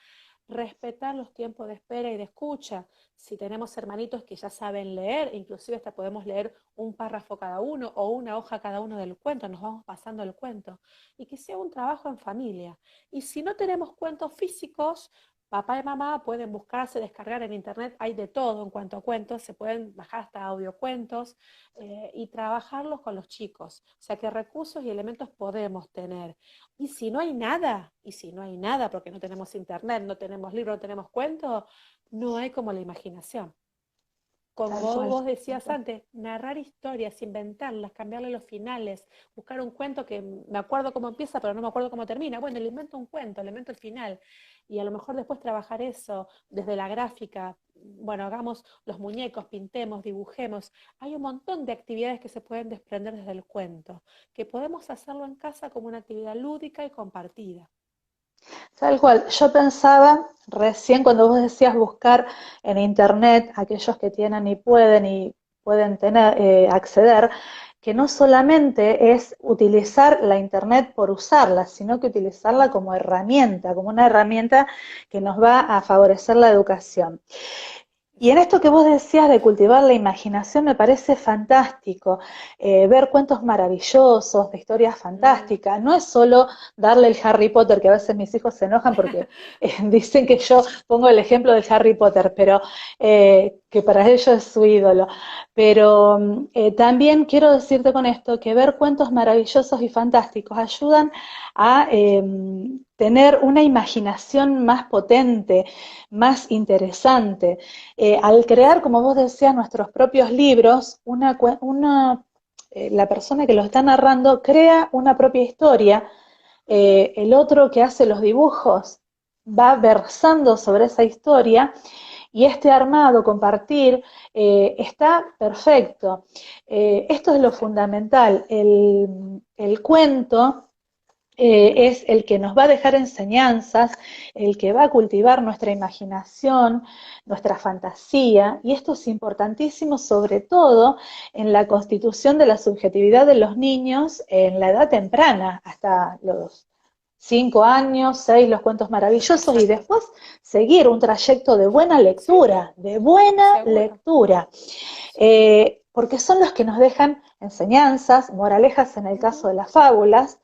respetar los tiempos de espera y de escucha. Si tenemos hermanitos que ya saben leer, inclusive hasta podemos leer un párrafo cada uno o una hoja cada uno del cuento, nos vamos pasando el cuento, y que sea un trabajo en familia. Y si no tenemos cuentos físicos, papá y mamá pueden buscarse, descargar en internet, hay de todo en cuanto a cuentos, se pueden bajar hasta audiocuentos y trabajarlos con los chicos. O sea, qué recursos y elementos podemos tener. Y si no hay nada, y si no hay nada, porque no tenemos internet, no tenemos libros, no tenemos cuentos, no hay como la imaginación. Como Tal cual, vos tal decías cual. antes, narrar historias, inventarlas, cambiarle los finales, buscar un cuento que me acuerdo cómo empieza, pero no me acuerdo cómo termina. Bueno, le invento un cuento, le invento el final. Y a lo mejor después trabajar eso desde la gráfica. Bueno, hagamos los muñecos, pintemos, dibujemos. Hay un montón de actividades que se pueden desprender desde el cuento, que podemos hacerlo en casa como una actividad lúdica y compartida. Tal cual. Yo pensaba recién cuando vos decías buscar en internet aquellos que tienen y pueden tener, acceder, que no solamente es utilizar la internet por usarla, sino que utilizarla como herramienta, como una herramienta que nos va a favorecer la educación. Y en esto que vos decías de cultivar la imaginación me parece fantástico, ver cuentos maravillosos, de historias Mm. fantásticas. No es solo darle el Harry Potter, que a veces mis hijos se enojan porque dicen que yo pongo el ejemplo del Harry Potter, pero que para ellos es su ídolo. Pero también quiero decirte con esto que ver cuentos maravillosos y fantásticos ayudan a tener una imaginación más potente, más interesante. Al crear, como vos decías, nuestros propios libros, la persona que lo está narrando crea una propia historia, el otro que hace los dibujos va versando sobre esa historia y este armado, compartir, está perfecto. Esto es lo Exacto. fundamental. El cuento es el que nos va a dejar enseñanzas, el que va a cultivar nuestra imaginación, nuestra fantasía, y esto es importantísimo sobre todo en la constitución de la subjetividad de los niños en la edad temprana, hasta los 5 años, 6, los cuentos maravillosos, y Exacto. después seguir un trayecto Sí, de buena seguro. lectura, porque son los que nos dejan enseñanzas, moralejas en el caso Ujú. de las fábulas,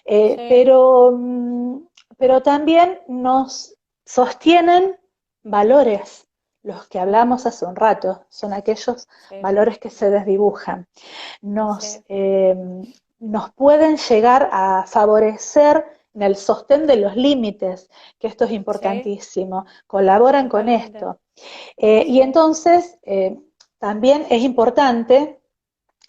eh, Sí, pero, mm, pero también nos sostienen valores, los que hablamos hace un rato, son aquellos sí, valores que se desdibujan. Nos, sí, eh, nos pueden llegar a favorecer en el sostén de los límites, que esto es sí, importantísimo, colaboran con totalmente. esto. Y Sí, entonces también es importante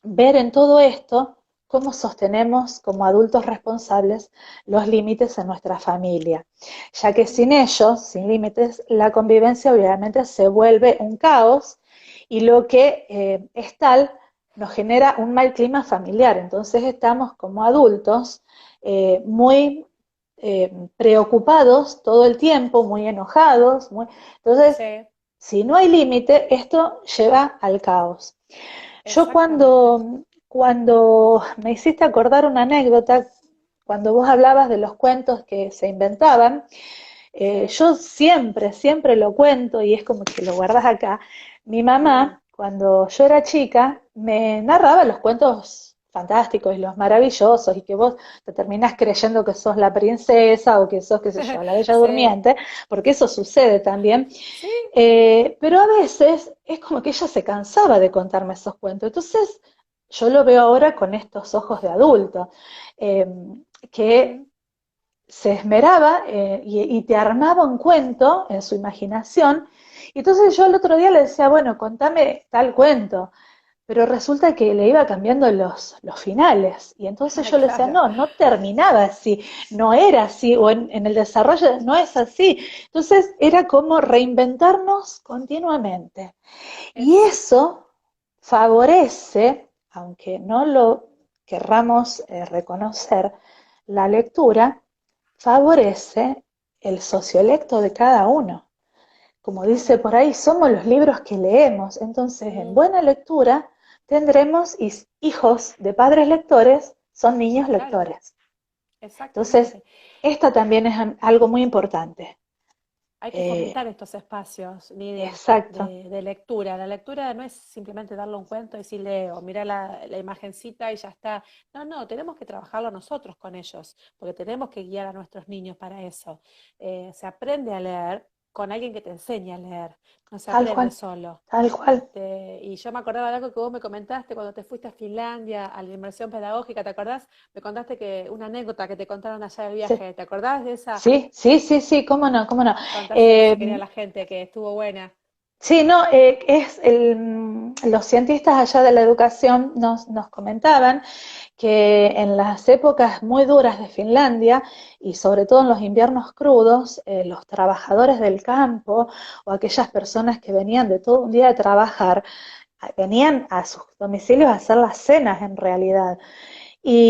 ver en todo esto cómo sostenemos como adultos responsables los límites en nuestra familia, ya que sin ellos, sin límites, la convivencia obviamente se vuelve un caos y lo que es tal nos genera un mal clima familiar. Entonces estamos como adultos muy preocupados todo el tiempo, muy enojados. Entonces, Sí, si no hay límite, esto lleva al caos. Yo exactamente. cuando me hiciste acordar una anécdota, cuando vos hablabas de los cuentos que se inventaban, Sí. yo siempre lo cuento y es como que lo guardas acá. Mi Mm. mamá, cuando yo era chica, me narraba los cuentos fantásticos y los maravillosos y que vos te terminás creyendo que sos la princesa o que sos, qué sé yo, la bella Sí, durmiente, porque eso sucede también. sí, Pero a veces es como que ella se cansaba de contarme esos cuentos. Entonces, yo lo veo ahora con estos ojos de adulto, eh, que mm, se esmeraba y te armaba un cuento en su imaginación. Y entonces yo el otro día le decía, bueno, contame tal cuento, pero resulta que le iba cambiando los finales. Y entonces yo le decía, claro. no, no terminaba así, no era así, o en el desarrollo no es así. Entonces era como reinventarnos continuamente. Y Exactamente. eso favorece, aunque no lo querramos reconocer, la lectura favorece el sociolecto de cada uno. Como dice Claro. por ahí, somos los libros que leemos. Entonces, en Mm, buena lectura tendremos hijos de padres lectores, son niños claro, lectores. Entonces, exactamente. esto también es algo muy importante. Hay que Eh, fomentar estos espacios, Lidia, exacto, de lectura. La lectura no es simplemente darle un cuento y decir leo, mira la imagencita y ya está. No, no, tenemos que trabajarlo nosotros con ellos, porque tenemos que guiar a nuestros niños para eso. Se aprende a leer con alguien que te enseñe a leer, no se tal aprende cual, solo. tal cual. Y yo me acordaba de algo que vos me comentaste cuando te fuiste a Finlandia, a la inmersión pedagógica, ¿te acordás? Me contaste que una anécdota que te contaron allá del Sí, viaje, ¿te acordás de esa? sí, sí, sí, sí, cómo no, cómo no. Contáselo Eh, si quería la gente, que estuvo buena. Sí, no, los cientistas allá de la educación nos comentaban que en las épocas muy duras de Finlandia y sobre todo en los inviernos crudos, los trabajadores del campo o aquellas personas que venían de todo un día de trabajar, venían a sus domicilios a hacer las cenas en realidad.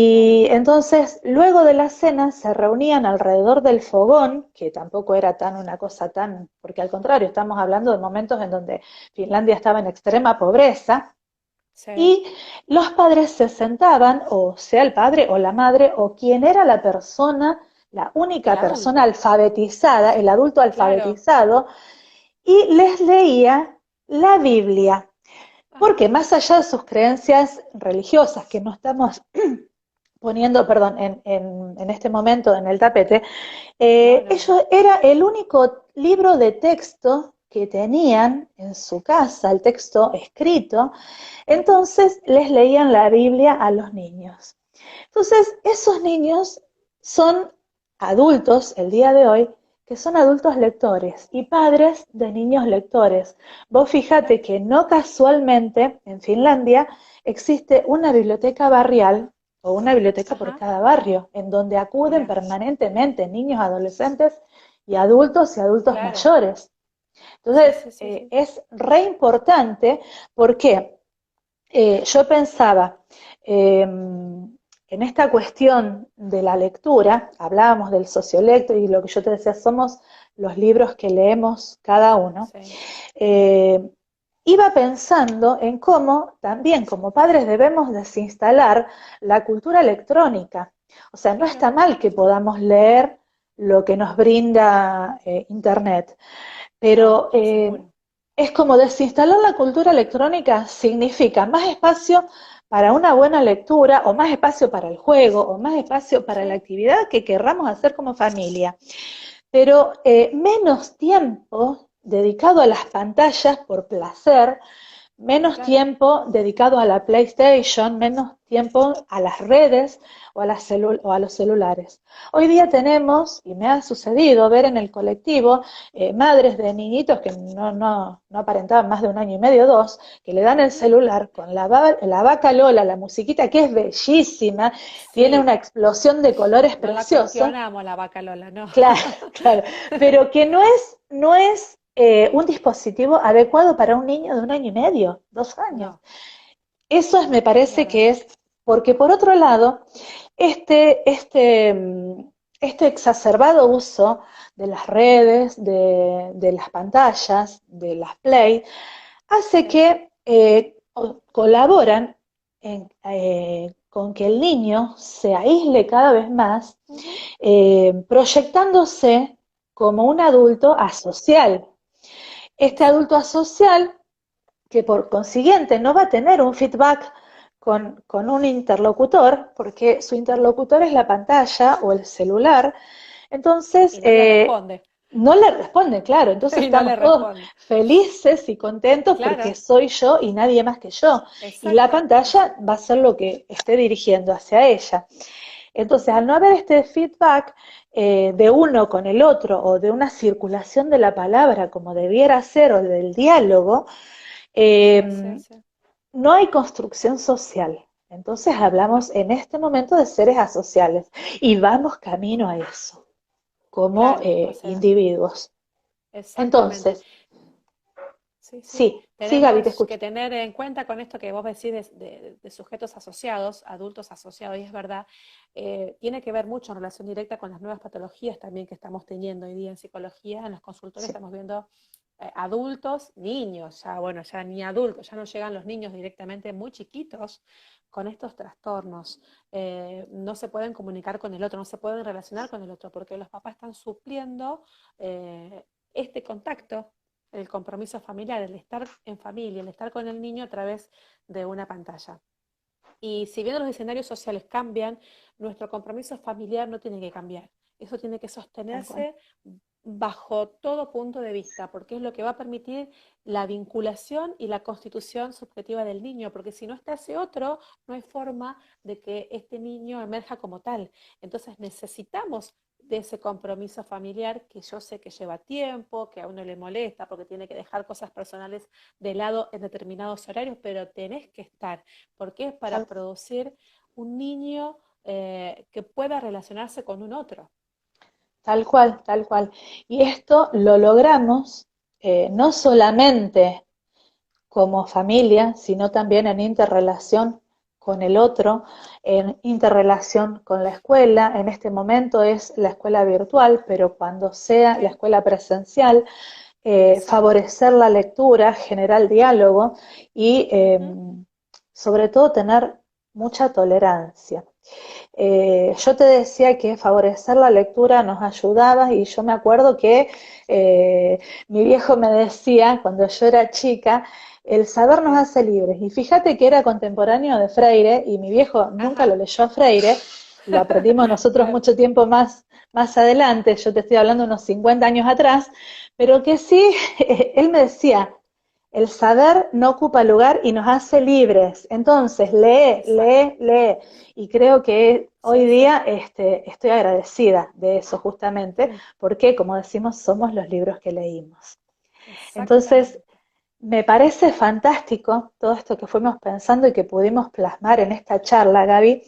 Claro. Y entonces, luego de la cena, se reunían alrededor del fogón, que tampoco era tan una cosa tan, porque al contrario, estamos hablando de momentos en donde Finlandia estaba en extrema pobreza, Sí, y los padres se sentaban, o sea el padre o la madre, o quien era la persona, la el única persona adulto. alfabetizada, el adulto Claro. alfabetizado, y les leía la Biblia. Porque Ah, más allá de sus creencias religiosas, que no estamos poniendo, perdón, en este momento en el tapete, no, no, no. ellos era el único libro de texto que tenían en su casa, el texto escrito, Ujú. entonces les leían la Biblia a los niños. Entonces, esos niños son adultos el día de hoy, que son adultos lectores y padres de niños lectores. Vos fíjate Claro. que no casualmente en Finlandia existe una biblioteca barrial o una biblioteca por Ajá. cada barrio, en donde acuden Mira, permanentemente niños, adolescentes y adultos claro. mayores. Sí, Entonces, sí, sí, sí. es re importante porque yo pensaba, en esta cuestión de la lectura, hablábamos del sociolecto y lo que yo te decía, somos los libros que leemos cada uno, Sí. eh, iba pensando en cómo también como padres debemos desinstalar la cultura electrónica. O sea, no está Claro. mal que podamos leer lo que nos brinda Internet, No, pero seguro. es como desinstalar la cultura electrónica significa más espacio para una buena lectura o más espacio para el juego o más espacio para la Sí, actividad que querramos hacer como familia, pero menos tiempo dedicado a las pantallas por placer, menos claro. tiempo dedicado a la PlayStation, menos tiempo a las redes o o a los celulares. Hoy día tenemos, y me ha sucedido ver en el colectivo, madres de niñitos que no aparentaban más de 1 año y medio, 2, que le dan el celular con la vaca Lola, la musiquita que es bellísima, tiene una Sí, explosión de colores no la preciosa, cuestionamos la vaca Lola, no. claro, claro, pero que no es un dispositivo adecuado para un niño de 1 año y medio, 2 años. No, Eso me no, es parece verdad. que es, porque por otro lado, este, este, este exacerbado uso de las redes, de las pantallas, de las play, hace Sí. que colaboran con que el niño se aísle cada vez más, Ujú. proyectándose como un adulto asocial. Este adulto Exacto. asocial que por consiguiente no va a tener un feedback con un interlocutor, porque su interlocutor es la pantalla o el celular, entonces Y no le responde. no le responde, claro, entonces Y no le estamos todos responde. felices y contentos porque Claro, soy yo y nadie más que yo, y la exacto. pantalla va a ser lo que esté dirigiendo hacia ella. Entonces, al Ujú. no haber este feedback de uno con el otro o de una circulación de la palabra como debiera ser o del diálogo, Sí, sí, eh, sí. no hay construcción social. Entonces No, hablamos en este momento de seres asociales y vamos camino a eso como claro, o sea, individuos. exactamente. Entonces, Sí, sí. sí, Gaby, te Tenemos escucho. que tener en cuenta con esto que vos decís de sujetos asociados, adultos asociados, y es verdad, tiene que ver mucho en relación directa con las nuevas patologías también que estamos teniendo hoy día en psicología. En los consultorios Sí, estamos viendo adultos, niños, ya bueno, ya ni adultos, ya no llegan los niños directamente muy chiquitos con estos trastornos. No se pueden comunicar con el otro, no se pueden relacionar con el otro, porque los papás están supliendo este contacto, el compromiso familiar, el estar en familia, el estar con el niño a través de una pantalla. Y si bien los escenarios sociales cambian, nuestro compromiso familiar no tiene que cambiar. Eso tiene que tal cual. sostenerse bajo todo punto de vista, porque es lo que va a permitir la vinculación y la constitución subjetiva del niño, porque si no está ese otro, no hay forma de que este niño emerja como tal. Entonces necesitamos de ese compromiso familiar que yo sé que lleva tiempo, que a uno le molesta porque tiene que dejar cosas personales de lado en determinados horarios, pero tenés que estar, porque es para Tal, producir un niño que pueda relacionarse con un otro. tal cual, tal cual. Y esto lo logramos no solamente como familia, sino también en interrelación con el otro, en interrelación con la escuela. En este momento es la escuela virtual, pero cuando sea la Sí, escuela presencial, exacto. favorecer la lectura, generar diálogo y Ujú. sobre todo tener mucha tolerancia. Yo te decía que favorecer la lectura nos ayudaba y yo me acuerdo que mi viejo me decía cuando yo era chica, el saber nos Sí. hace libres. Y fíjate que era contemporáneo de Freire y mi viejo nunca lo Ajá. leyó a Freire, lo aprendimos nosotros Claro. mucho tiempo más adelante, yo te estoy hablando unos 50 años atrás, pero que sí, él me decía, el saber no ocupa lugar y nos hace libres. Entonces, lee, Exacto. lee, lee. Y creo que hoy Sí, sí. día estoy agradecida de eso justamente, Mm, porque, como decimos, somos los libros que leímos. Entonces, exactamente. me parece fantástico todo esto que fuimos pensando y que pudimos plasmar en esta charla, Gaby.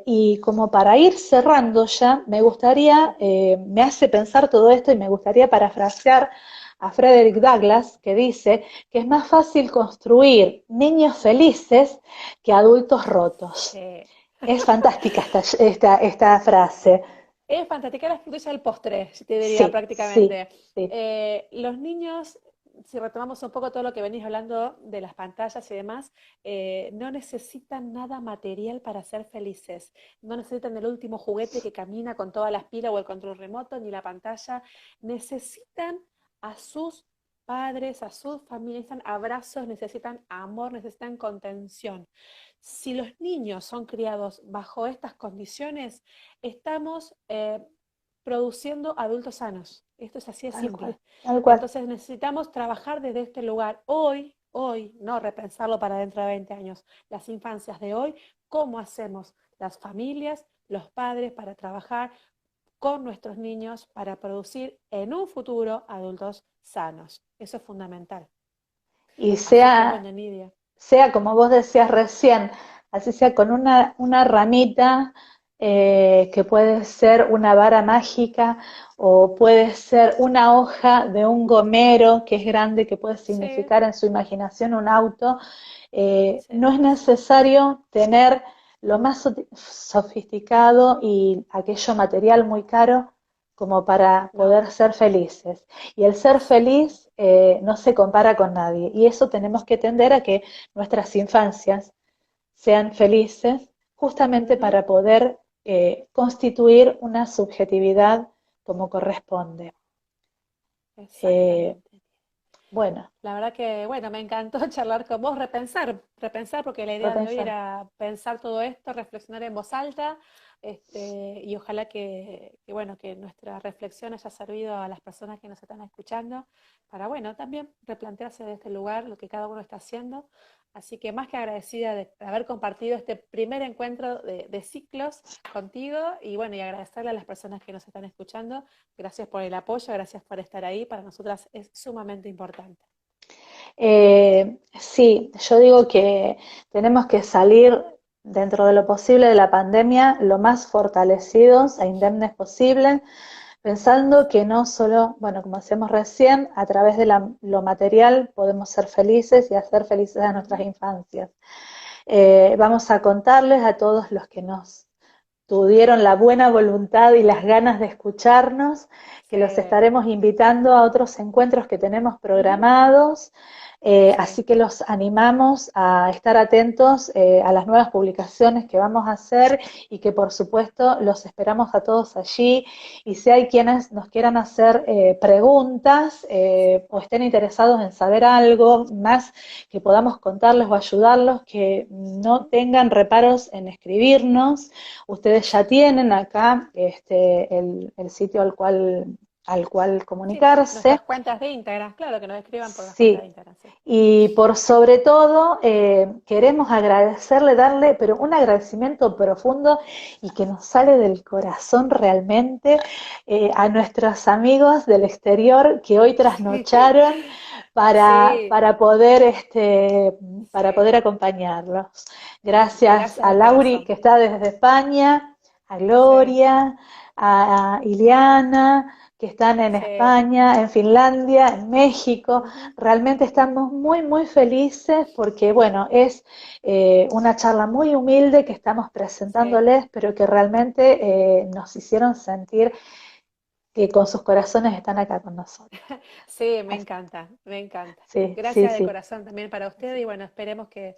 Y como para ir cerrando ya, me gustaría, Ujú. me hace pensar todo esto y me gustaría parafrasear a Frederick Douglass, que dice que es más fácil construir niños felices que adultos rotos. Sí. Es fantástica esta frase. Es fantástica la frutilla del postre, te diría Sí, sí, prácticamente. sí, Los niños, si retomamos un poco todo lo que venís hablando de las pantallas y demás, no necesitan nada material para ser felices. No necesitan el último juguete que camina con todas las pilas o el control remoto, ni la pantalla. Necesitan a sus padres, a sus familias, necesitan abrazos, necesitan amor, necesitan contención. Si los niños son criados bajo estas condiciones, estamos produciendo adultos sanos. Esto es así de tal cual, simple. tal cual. Entonces necesitamos trabajar desde este lugar. Hoy hoy, no repensarlo para dentro de 20 años, las infancias de hoy, cómo hacemos las familias, los padres para trabajar con nuestros niños para producir en un futuro adultos sanos. Eso es fundamental. Y Así que bueno, Nidia. sea como vos decías recién, así sea con una ramita que puede ser una vara mágica o puede ser una hoja de un gomero que es grande, que puede Sí, significar en su imaginación un auto. sí, No es necesario tener lo más sofisticado y aquello material muy caro como para no, poder ser felices. Y el ser feliz no se compara con nadie. Y eso tenemos que tender a que nuestras infancias sean felices, justamente ujú, para poder constituir una subjetividad como corresponde. Eh, exactamente. bueno, La verdad que, bueno, me encantó charlar con vos, repensar, porque la idea de hoy repensar. era pensar todo esto, reflexionar en voz alta, y ojalá bueno, que nuestra reflexión haya servido a las personas que nos están escuchando para, bueno, también replantearse de este lugar lo que cada uno está haciendo. Así que más que agradecida de haber compartido este primer encuentro de ciclos contigo y bueno, y agradecerle a las personas que nos están escuchando. Gracias por el apoyo, gracias por estar ahí. Para nosotras es sumamente importante. Sí, yo digo que tenemos que salir dentro de lo posible de la pandemia lo más fortalecidos e indemnes posible, pensando que no solo, bueno, como hacemos recién, a través de lo material podemos ser felices y hacer felices a nuestras Ujú. infancias. Vamos a contarles a todos los que nos tuvieron la buena voluntad y las ganas de escucharnos, que Sí, los estaremos invitando a otros encuentros que tenemos ujú, programados. sí, Así que los animamos a estar atentos a las nuevas publicaciones que vamos a hacer y que por supuesto los esperamos a todos allí. Y si hay quienes nos quieran hacer preguntas o estén interesados en saber algo más que podamos contarles o ayudarlos, que no ujú, tengan reparos en escribirnos. Ustedes ya tienen acá el sitio al cual sí. comunicarse. Nuestras cuentas de Instagram, claro, que nos escriban por las cuentas de Sí, Instagram, sí. y por sobre todo queremos agradecerle, darle, pero un agradecimiento profundo y que nos sale del corazón realmente a nuestros amigos del exterior que hoy trasnocharon Sí, para sí, poder acompañarlos. Gracias gracias a de Lauri, corazón. que está desde España, a Sí, Gloria, a Iliana, que están en sí, España, en Finlandia, en México. ujú, Realmente estamos muy, muy felices porque, bueno, es una charla muy humilde que estamos sí, presentándoles, pero que realmente nos hicieron sentir que con sus corazones están acá con nosotros. sí, me Así- encanta, me encanta. Sí, sí, Gracias de sí. corazón también para usted y bueno, esperemos que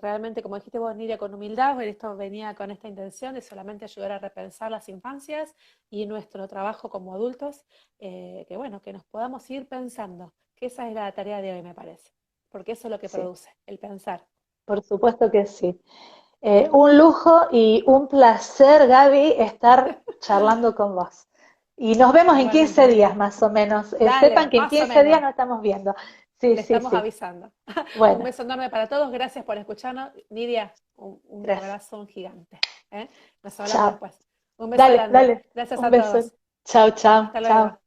realmente, como dijiste vos, Nidia, con humildad, esto venía con esta intención de solamente ayudar a repensar las infancias y nuestro trabajo como adultos, que bueno, que nos podamos ir pensando, que esa es la tarea de hoy, me parece, porque eso es lo que Sí, produce, el pensar. por supuesto que sí. Un lujo y un placer, Gaby, estar charlando con vos. Y nos vemos en Igualmente, 15 días Nidia. más o menos. Sepan Dale, que en más o 15 días menos, nos estamos viendo. Sí, le sí, estamos sí. avisando. Un Bueno, beso enorme para todos, gracias por escucharnos. Nidia, un gracias. abrazo gigante. ¿Eh? Nos hablamos Chao. después. Un beso Dale, grande. dale. Gracias Un a beso. todos. Chao, chao, Hasta chao. luego.